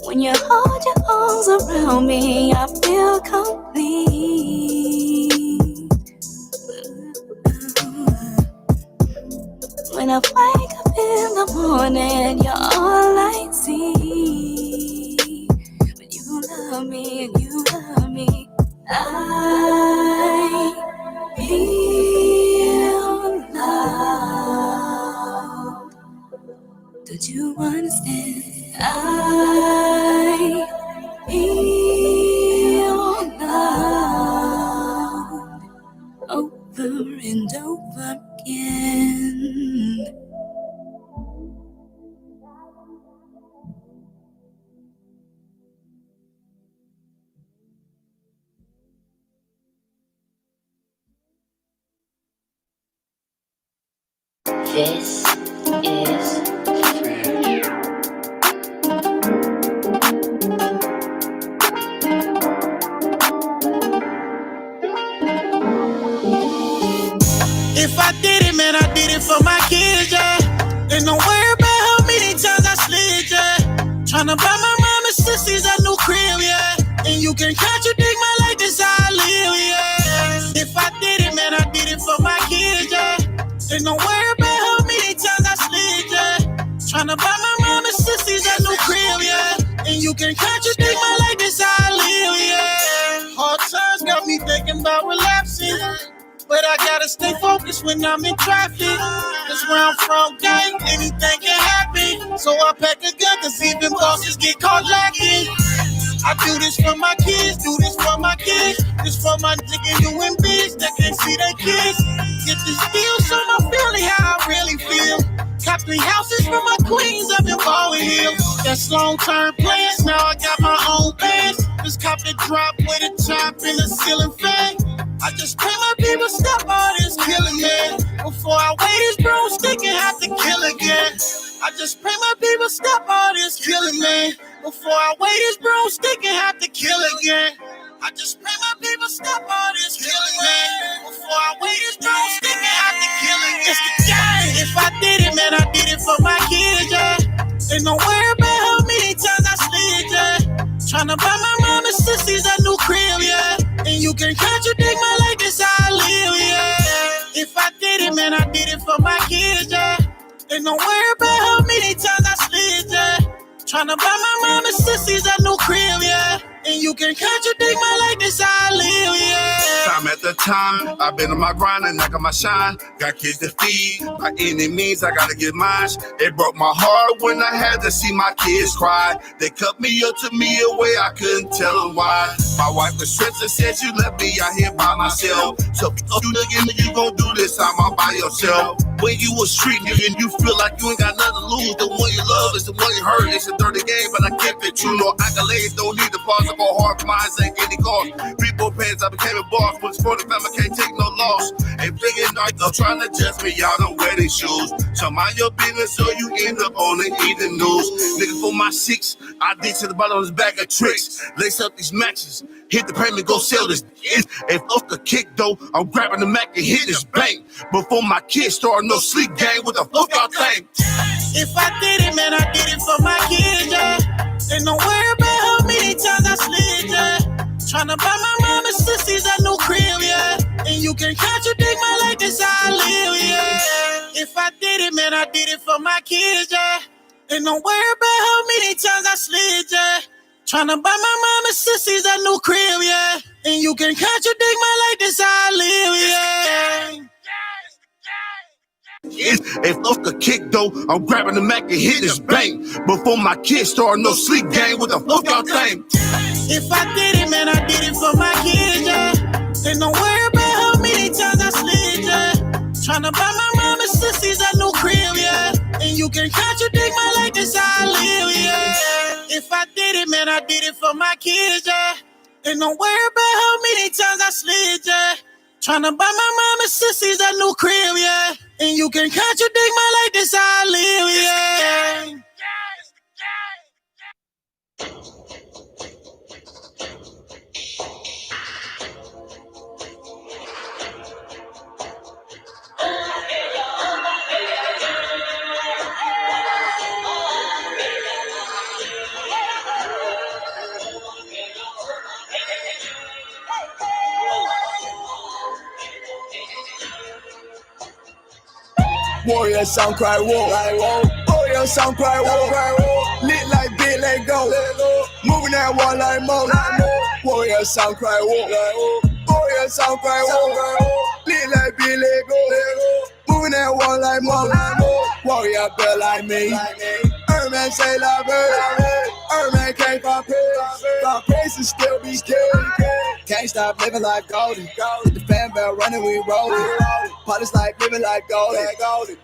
When you hold your arms around me, I feel complete. When I wake up in the morning, you're all I see. When you love me and you love me, I feel love. Don't you understand? I feel love over and over again. This is If I did it, man, I did it for my kids, yeah. Ain't no worry about how many times I slid, yeah. Tryna buy my mom and sisters a new crib, yeah. And you can contradict my life, this how I live, yeah. If I did it, man, I did it for my kids, yeah. Ain't no worry about how many times I slid, yeah. Tryna buy my mom and sisters a new crib, yeah. And you can contradict my life, this how I live, yeah. Hard times got me thinking about relapsing. But I gotta stay focused when I'm in traffic. Cause where I'm from, gang, anything can happen. So I pack a gun, cause even bosses get caught lacking. I do this for my kids, do this for my kids. This for my niggas doing biz that can't see their kids. Get this deal, show my family how I really feel. Cop 3 houses for my queens up in Bowen Hills. That's long-term plans, now I got my own bands. Just cop the drop with a top and a ceiling fan. I just pray my people stop all this killing, man. Before I weigh this broomstick and have to kill again. I just pray my people stop all this killing, man. Before I weigh this broomstick and have to kill again. I just pray my people stop all this killing, man. Before I weigh this broomstick and have to kill again. It's the game. If I did it, man, I did it for my kids, yeah. Ain't no worry about how many times I slid, yeah. Tryna buy my mom and sisters a new crib, yeah. And you can contradict my life, this how I live, yeah. If I did it, man, I did it for my kids, yeah. Ain't no worry about how many times I slid, yeah. Tryna buy my mom and sisters a new crib, yeah. And you can contradict my life, this how I live, yeah. Time at the time, I've been on my grind and I got my shine. Got kids to feed, by any means I gotta get mine. It broke my heart when I had to see my kids cry. They cut me up, took me away, I couldn't tell them why. My wife was stressed and said you left me out here by myself. So you looking, you gon' do this time, I'm by by yourself. When you a street nigga and you feel like you ain't got nothing to lose, the one you love is the one you hurt. It's a dirty game, but I can't fit you. No accolades, don't need the pause. I go hard for mine, ain't any cost. People pants, I became a boss. But for the family, can't take no loss. Ain't big enough, they're trying to judge me. Y'all don't wear these shoes. So mind your business, so you end up on the evening news. Nigga, for my six, I dig to the bottom of his bag of tricks. Lace up these matches. Hit the payment, go sell this. If off the kick though, I'm grabbing the Mac and hit this bank. Before my kids start no sleep gang, what the fuck y'all think? If I did it, man, I did it for my kids, yeah. Ain't no worry about how many times I slid, yeah. Tryna buy my mama sissies a new crib, yeah. And you can contradict my life, this how I live, yeah. If I did it, man, I did it for my kids, yeah. Ain't no worry about how many times I slid, yeah. Tryna buy my mama sissies a new crib, yeah. And you can contradict my life, this how I live, yeah. If off the kick though, I'm grabbing the Mac and hit this bank. Before my kids start no sleep gang, what the fuck y'all think? If I did it, man, I did it for my kids, yeah. Ain't no worry about how many times I slid, yeah. Tryna buy my mama sissies a new crib, yeah. And you can contradict my life, this how I live, yeah. If I did it, man, I did it for my kids, yeah. Ain't no worry about how many times I slid, yeah. Tryna buy my mama sissies a new crib, yeah. And you can contradict my life, this how I live, yeah. Warrior sound cry war. Warrior sound cry war. Lit like big, let go. Moving that wall like mo. Warrior sound cry war. Warrior sound cry war. Lit like big, let go. Moving that wall like mo. Warrior built like me. Earthman say love her. Earthman can't compare. Compare and still be scared. Can't stop living like golden. Hit the fan bell running, we rollin'. Polish like living like golden.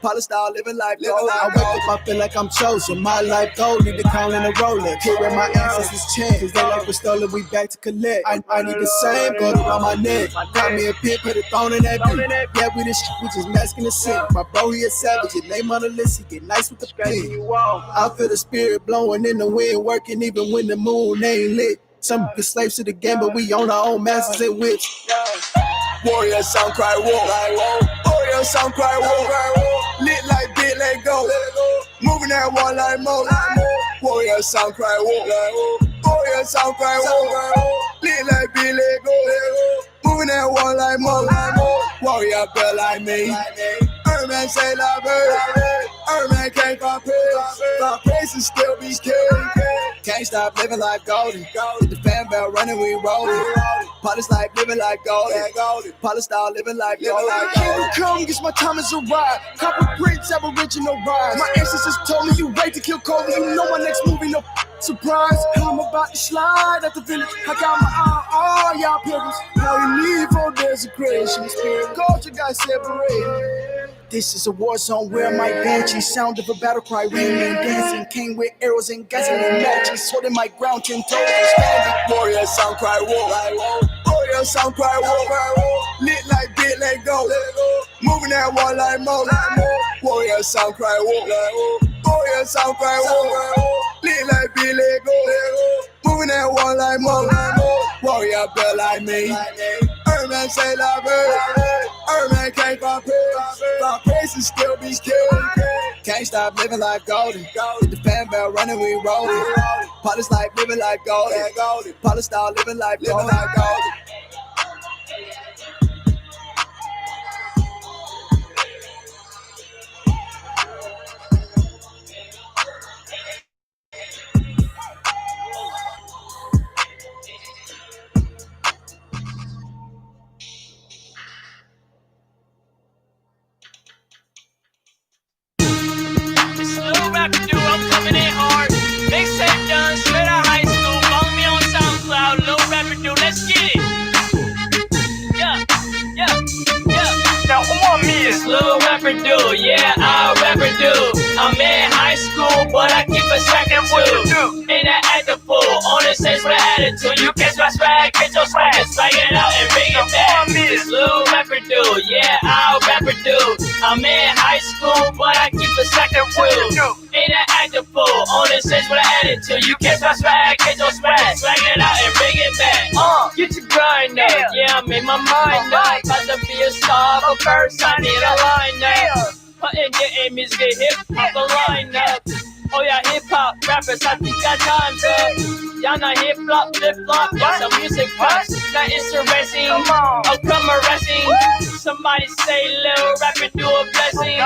Polish style living like golden. I wake up, I feel like I'm chosen. My life golden, the crown and the Rolex. Here where my ancestors chant. Cause their life was stolen, we back to collect. I need the same, gold around my neck. Got me a pit, put a thorn in that beat. Yeah, we the shit, we just masking the sick. My bro, he a savage, his name on the list, he get nice with the pen. I feel the spirit blowing in the wind, working even when the moon ain't lit. Some be slaves to the game, but we own our own masters and wits. Warrior sound cry war. Warrior sound cry war. Lit like big, let go. Moving that wall like mo. Warrior sound cry war. Warrior sound cry war. Lit like big, let go. Moving that wall like mo. Warrior built like me. Earthman say love her. Earthman can't compare. Compare and still be scared. Can't stop living like golden. Hit the fan bell running, we rollin'. Polish like living like golden. Polish style living like golden. Here we come, guess my time has arrived. Couple bricks, aboriginal rise. My ancestors told me you wait to kill Coley. You know my next movie, no surprise. I'm about to slide at the village. I got my eye on all y'all pilgrims. Now you leave, oh, there's a creation spirit. Culture got separated. This is a war zone where my banshee sound of a battle cry, rain man dancing, came with arrows and guns and matches, holding my ground 10 toes and standing. Warrior sound cry war. Warrior sound cry war. Lit like big, let go. Moving that wall like mo. Warrior sound cry war. Warrior sound cry war. Lit like big, let go. Moving that wall like mo. Warrior built like me. Earthman say love her. Earthman can't compare. Compare and still be scared. Can't stop living like golden. Hit the fan bell running, we rollin'. Polish like living like golden. Polish style living like golden. I'm coming in hard. Mixtape done, straight out high school. Follow me on SoundCloud, Lil Rapper Dude. Let's get it. this little rapper do? Yeah, I'll rapper do. I'm in high school, but I keep a second too. In that active pool, on the stage with an attitude. You catch my swag, get your swag, swag it out and bring it back. This little rapper do, yeah, I'll rapper do. I'm in high school, but I keep a second too. In that active pool, on the stage with an attitude. You catch my swag, get your swag, swag it out and bring it back. Get your grind up, yeah, I made my mind up. About to be a star, but first I need a line up. Putting your aim is get hip hop a line up. Oh yeah, hip hop rappers, I think that time's up. Y'all not hip flop, flip flop, y'all some music pops. Not interesting, oh come arresting. Somebody say little rapper do a blessing,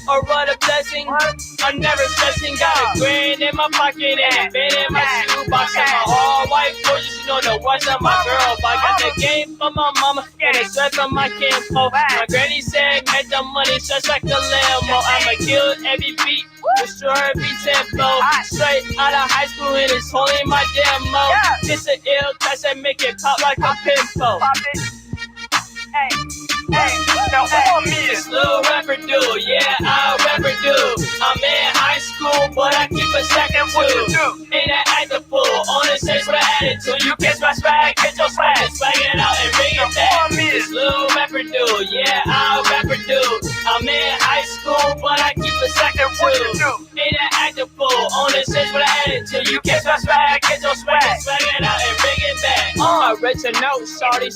or what a blessing. I'm never stressing, got a grand in my pocket and a bed in my shoebox. And my all white gorgeous, you know the watch on my girl. I got the game for my mama and a sweat for my kinfolk. My granny said, make the money just like the Lambo. I'ma kill every beat, destroy every tempo. Straight out of high school and it's holding my demo. This an ill test and make it pop like a pimple. Now on me, this little rapper do, yeah, I'll rapper do. I'm in high school, but I keep a second too. In that active pool, on the stage with an attitude. You catch my swag, get your swag, swag it out and bring it back. This little rapper do, yeah, I'll rapper do. I'm in high school, but I keep a second too. In that active pool, on the stage with an attitude. You catch my swag, get your swag, swag it out and bring it back. I read your note, sorry,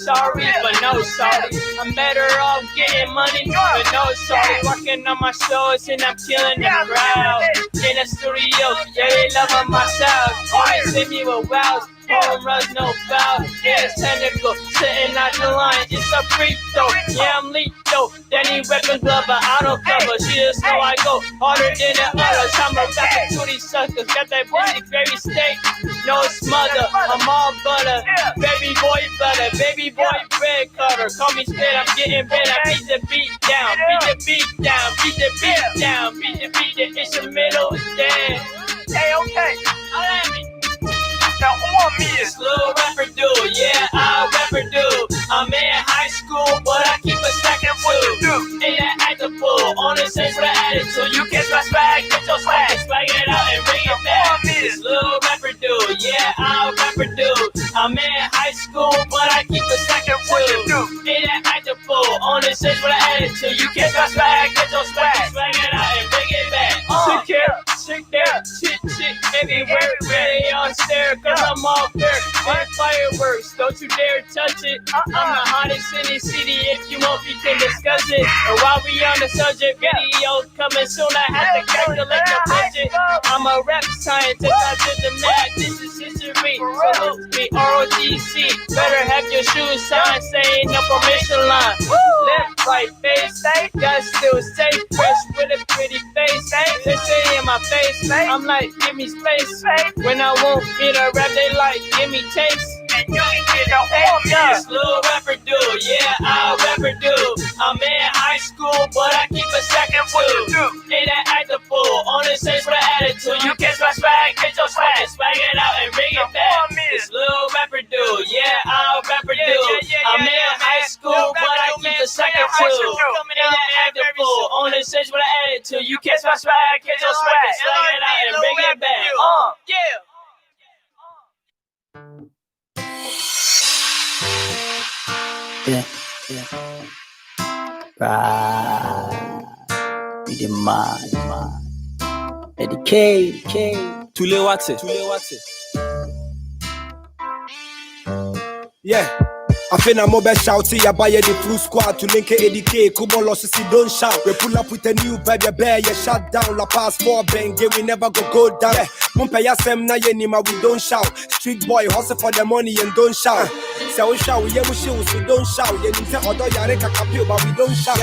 but no sorry. I'm better off getting money, but no sorry. Working on my shows and I'm killing the crowd. In the studio, yeah, they loving my sound. Always hit me with wows. Home runs, no foul. Yeah, it's technical. Sitting out the line, it's a free throw. Yeah, I'm lethal. Danny weapon glove, but I don't cover. She just know I go harder than the others. I'm a back to these suckers. Got that pussy very steak. No smother. I'm all butter. Baby boy butter. Baby boy bread cutter. Call me spit, I'm getting better. Beat the beat down. Beat the beat down. Beat the beat down. Beat the beat down. It's the middle. Damn. Hey, okay. Now on me, this little rapper do, yeah, I'll rapper do. I'm in high school, but I keep a second too. In that active pool, on the stage with an attitude. You catch my swag, get your swag, swag it out and bring it back. This little rapper do, yeah, I'll rapper do. I'm in high school, but I keep a second too. In that active pool, on the stage with an attitude. You catch my swag, get your swag, swag it out and bring it back. Shit here, shit there, shit everywhere. Ready on stare, cause I'm all fair. Like fireworks, don't you dare touch it. I'm the hottest in the city. If you want, we can discuss it. And while we on the subject, video coming soon. I have to calculate the budget. I'm a rap scientist, I did the math. This is history. Salute me, ROTC. Better have your shoes signed, saying no permission line. Left, right, face, got still safe. Fresh with a pretty face. They say in my face, I'm like, give me space. When I won't get a rap, they like, give me taste. And you can get a this little rapper do, yeah, I'll rapper do. I'm in high school, but I keep a second too. In that active pool, on the stage with an attitude. You catch my swag, get your swag, swag it out and bring it back. This little rapper do, yeah, I'll rapper do. I'm in high school, but I keep a second too. In that active pool, on the stage with an attitude. You catch my swag, get your swag, swag it out and bring it back. Yeah. Yeah. Right. Be the man. Eddie K. Tule wate. Yeah. I feel I'm over shouty, I buy the full squad to link ADK, Kubo losses, don't shout. We pull up with a new baby bear, you shut down, La Pass 4 bang, we never go down. Mumpaya Sem na yenima, we don't shout. Street boy hustle for the money and don't shout. So we shout, we shoot, so don't shout. You need to order Yareka Capio, but we don't shout.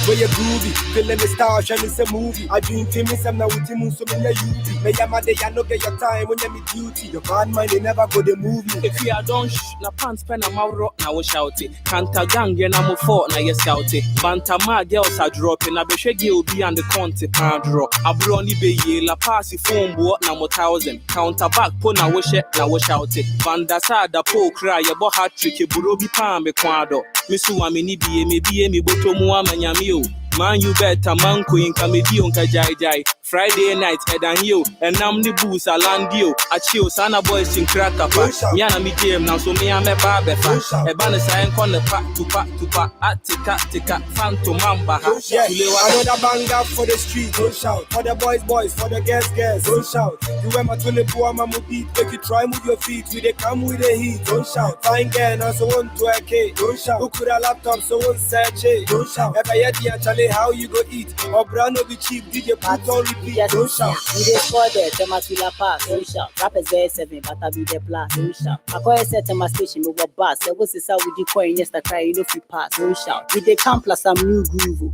Where you groovy, feeling the star, shining a movie. I dream to me some now with him, so many you. May Yamade, I know get your time when you meet duty. Your bad mind, they never go the movie. If you are don't na pants pen a mauro. I will shout it. Kanta gang, you know, for na yes shout it. Bantama girls are dropping. I be shaggy will be on the county pound drop. I brony be ye la passy phone board na 1,000. Counter back po na wish it na wish shout it. Bandasa da po cry about hat tricky burobi palm me quado. Misu amini be me boto mu amanyamio. Man, you better man queen comedy on Kajai. Friday night, head and you, and I'm the booze, I land you. I chill, Sana boys in crack up. Yana me game now, so me, I'm a barber. A banner sign on the pack to pack, Attica, Phantom Mamba. Another banger for the street, don't shout. For the boys, for the girls, don't shout. You wear my tulip, I'm a beat, make you try move your feet. We they come with the heat, don't shout. Fine girl, and so on to a K, don't shout. Who could a laptop, so on search it, don't shout. Ever yet, Charlie, how you go eat? Or brand no be cheap, DJ put on repeat, don't shout. We dey score there, tell my feel a pass, don't shout. Rappers there 7, but I be the plus, don't shout. I call it set my station, we were bus. There was this how we did coin, yes, I cry, you know, free pass, don't shout. We dey camp plus some new groove.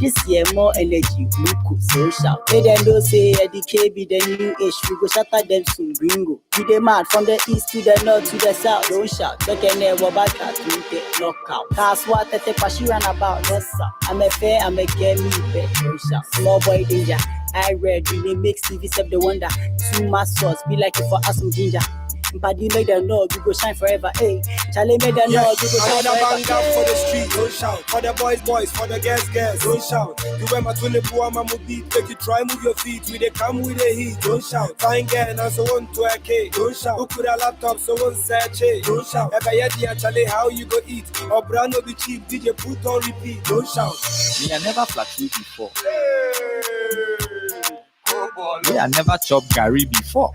This year, more energy, glucose, don't shout. They then don't say, the KB, the new age, we go shatter them soon, gringo. We dey mad from the east to the north to the south, don't shout. They can never back out to the knockout. Cast water, take a she run about, that's up. I'm a fair, I'm a get me, don't shout. Small boy danger. I read, we dey make TV step the wonder. Too much sauce, be like it for us some ginger. Paddy made them know, we go shine forever, hey. Charlie made them know, we go shine forever. Another banger for the street, don't shout. For the boys, for the girls, don't shout. You wear my tulip, I'm a beat, make you try move your feet. We they come with the heat, don't shout. Fine girl, and so on to a K, don't shout. Who could a laptop, so on search it, don't shout. Ever yet, Charlie, how you go eat? Or brand no be cheap, DJ put on repeat, don't shout. Me, I never flattered before. Me, I never chopped Gary before.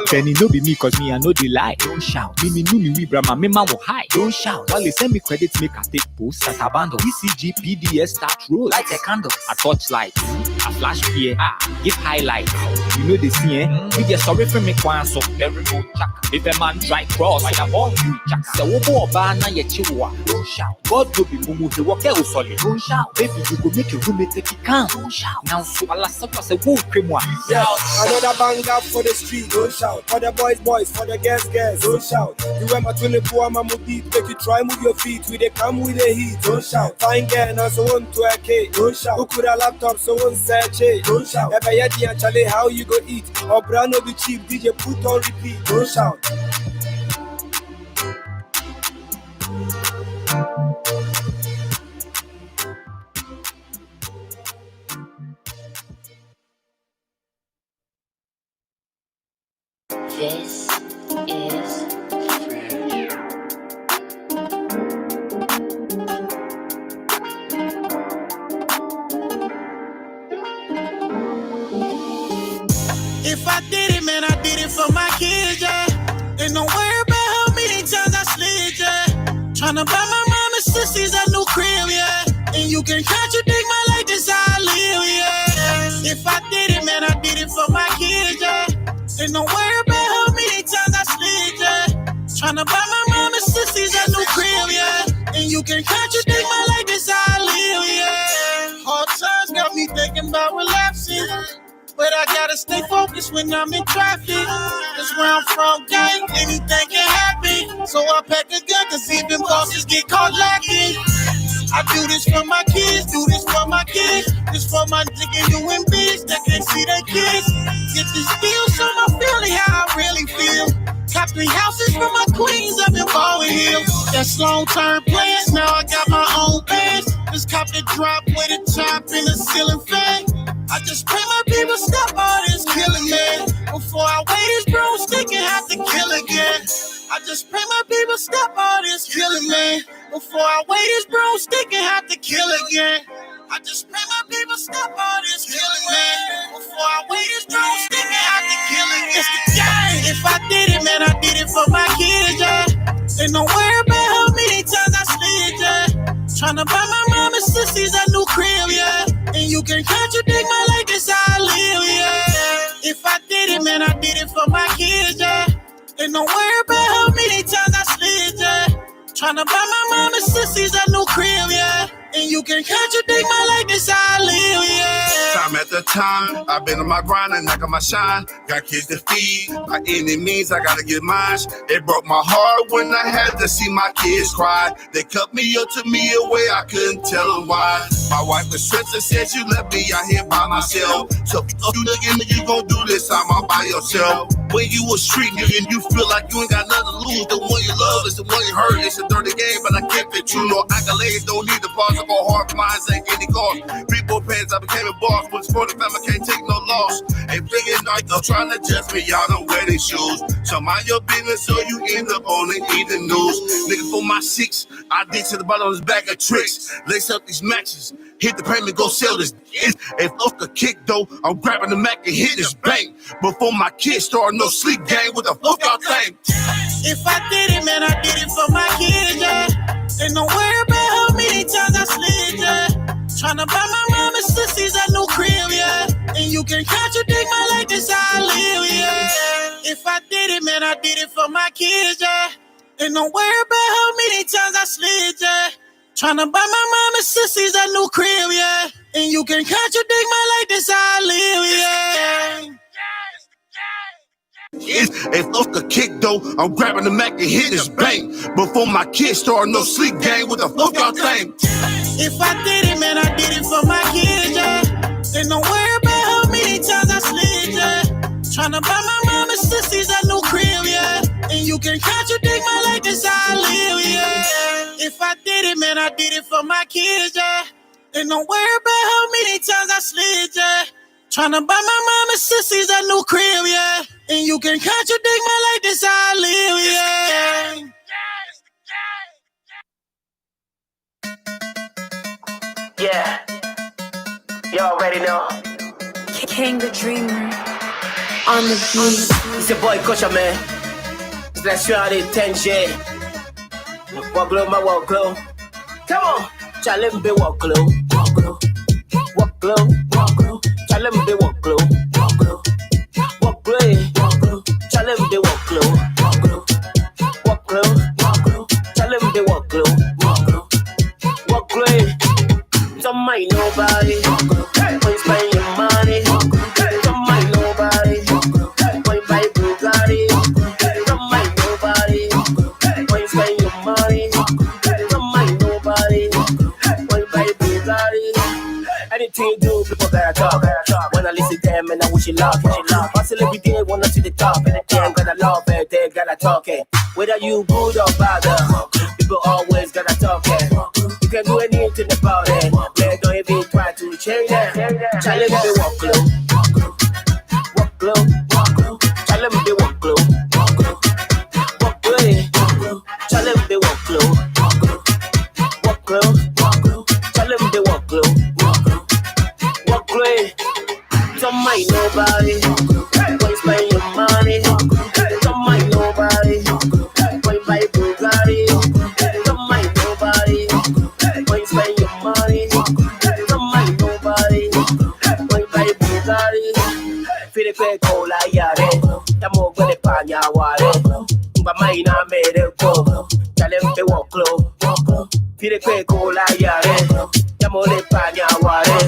Then it no be me cause me I know the lie. Don't shout. Me know me we brahma me man will hide. Don't shout. While they send me credits make I take post at a bundle. ECG PDS start roll. Light a candle. A torchlight. A flash gear. Give highlight. You know the scene. We get sorry for me kwan so very good chaka. If a man try cross, I want you chaka. So we go bana ye chiwa. Don't shout. God go be mumu he walk out solid. Don't shout. Baby you go make your roommate take it calm. Don't shout. Now so Allah suppose a woo cream one. Another banger for the street. Don't shout. For the boys, for the girls, don't shout. You wear my tulip, I'm a beat, make you try move your feet. We they come with the heat, don't shout. Fine girl, and so on to a K, don't shout. Who could a laptop, so on search it, don't shout. Ever yet, Charlie, how you go eat? Or brand no be cheap, DJ put on repeat, don't shout. This is If I did it, man, I did it for my kids, yeah. Ain't no worry about how many times I slid, yeah. Tryna buy my mama and sissies a new crib, yeah. And you can contradict my life, this how I live, yeah. If I did it, man, I did it for my kids, yeah. Ain't no worry about how many times I slid, yeah. Tryna buy my mama and sissies a new crib, yeah. And you can contradict my life, this how I live, yeah. Hard times got me thinking about relapsing. But I gotta stay focused when I'm in traffic. Cause where I'm from, gang, anything can happen. So I pack a gun, cause even bosses get caught lacking. I do this for my kids, do this for my kids. This for my niggas doing biz that can't see their kids. Get this deal, show my family how I really feel. Top 3 houses for my queens up in Bowen Hills. That's long-term plans, now I got my own bands. Just cop the drop with a top and a ceiling fan. I just pray my people stop all this killing, man. Before I weigh this broomstick and have to kill again. I just pray my people stop all this killing, man. Before I weigh this broomstick and have to kill again. I just pray my people stop all this killing, man. Before I weigh this broomstick and have to kill again. It's the game. If I did it, man, I did it for my kids, yeah. Ain't no worry about how many times I slid, yeah. Tryna buy my mama and sissies a new crib, yeah. And you can contradict my life, this how I live, yeah. If I did it, man, I did it for my kids, yeah. Ain't no worry about how many times I slid, yeah. Tryna buy my mama and sissies a new crib, yeah. And you can contradict my life, this how I live, yeah. Time after time, I've been on my grind and I got my shine. Got kids to feed, by any means I gotta get mine. It broke my heart when I had to see my kids cry. They cut me up, took me away, I couldn't tell them why. My wife was stressed and said she left me out here by myself. So if you looking, you gon' do this time all by yourself. When you a street nigga and you feel like you ain't got nothing to lose, the one you love is the one you hurt. It's a dirty game, but I kept it true. No accolades, don't need the pause. I go hard for mine, ain't any cost. 3 more pants, I became a boss. But for the family, can't take no loss. Ain't bringing night, though, trying to judge me. Y'all don't wear these shoes. So mind your business, so you end up on the evening news. Nigga, for my 6, I did to the bottom of his bag of tricks. Lace up these matches. Hit the payment, go sell this. If fuck a kick though, I'm grabbing the Mac and hit this bank. Before my kids start no sleep game, what the fuck y'all think? If I did it, man, I did it for my kids, yeah. Ain't no worry about how many times I slid, yeah. Tryna buy my mom and sissies a new crib, yeah. And you can contradict my life, this how I live, yeah. If I did it, man, I did it for my kids, yeah. Ain't no worry about how many times I slid, yeah. Tryna buy my mom and sissies a new crib, yeah. And you can contradict my life, this how I live, yeah. If fuck a kick though, I'm grabbing the Mac and hit this bank. Before my kids start no sleep game, what the fuck y'all think? If I did it, man, I did it for my kids, yeah. Ain't no worry about how many times I slid, yeah. Tryna buy my mom and sissies a new crib, yeah. And you can contradict my life, this how I live, yeah. If I did it, man, I did it for my kids, yeah. Ain't no worry about how many times I slid, yeah. Tryna buy my mom and sissies a new crib, yeah. And you can contradict my life, this how I live, yeah. Yeah, you already know. King the Dreamer on the beat. It's your boy Kosha, man. Let's try the 10J. Walk low, my walk low. Come on, challenge me, walk low, walk low, walk low, walk low. Challenge me, walk low, walk low, walk low, walk low. Challenge me, walk low, walk low, walk low, walk low. Challenge me, walk low, walk low, walk low. Don't mind nobody. When you spend your money, don't mind nobody. When you buy Bugatti, don't mind nobody. When you spend your money, don't mind nobody. When you buy Bugatti, anything you do, people gotta talk. When I listen to them and I wish you luck. Hustle every day, wanna see the top. And they ain't gotta love it, they gotta talk it. Whether you good or bad, people always gotta talk it. You can do anything about it. Man, don't even try to change it. Challenge me, walk low, walk low, walk low. Challenge me, walk low, walk low, walk low. Challenge me, walk low, walk low, walk low. Challenge me, walk low, walk low. Don't mind nobody. When you spend your money, don't mind nobody. When you buy Bugatti, don't mind nobody. When you spend your money, don't mind nobody. When you buy Bugatti, feel the quick cold like yare. The more when the panya ware, but mine I made it go. Tell them to walk low. Feel the quick cold like yare. The more the panya ware,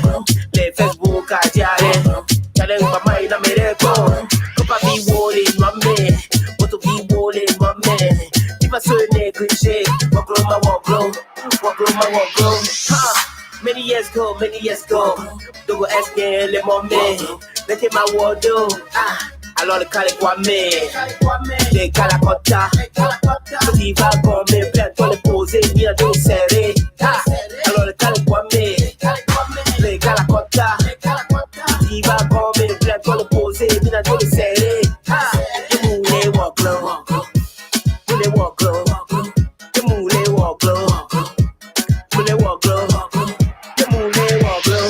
the Facebook at yare. Tell them to mine I made it go. Could be walling my man, but to be walling my man. If I say a cliche, walk low, my walk low, walk low, my walk low. Many years ago, don't go ask me, let my man. Let him my word do. I love the calic one man. They calacota. But if I go, me plan to the pose, me a do serre. I love the calic one man. They calacota. If I go, me plan to the pose, me a do serre. You move, they walk low. They walk low. You move, they walk low. They walk low. You move, they walk low.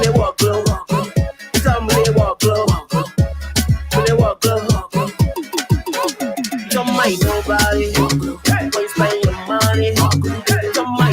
They walk low. Some they walk low. They walk low. Don't mind nobody. When you spend your money, don't mind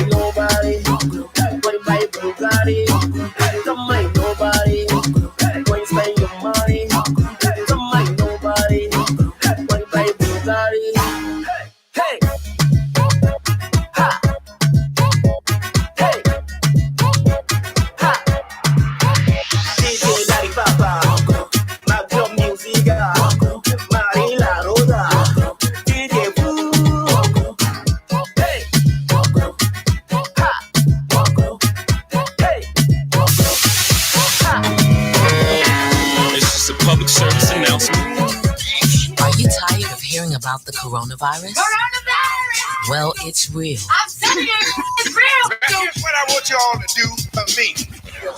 about the coronavirus? Well, it's real. I'm telling you, it's real. Here's what I want you all to do for me.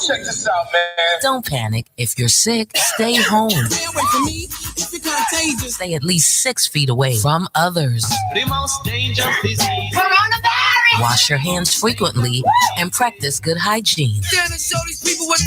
Check this out, man. Don't panic. If you're sick, stay home. Stay away from me if you're contagious. Stay at least 6 feet away from others. The most dangerous disease. Coronavirus. Wash your hands frequently and practice good hygiene. Stand and show these people what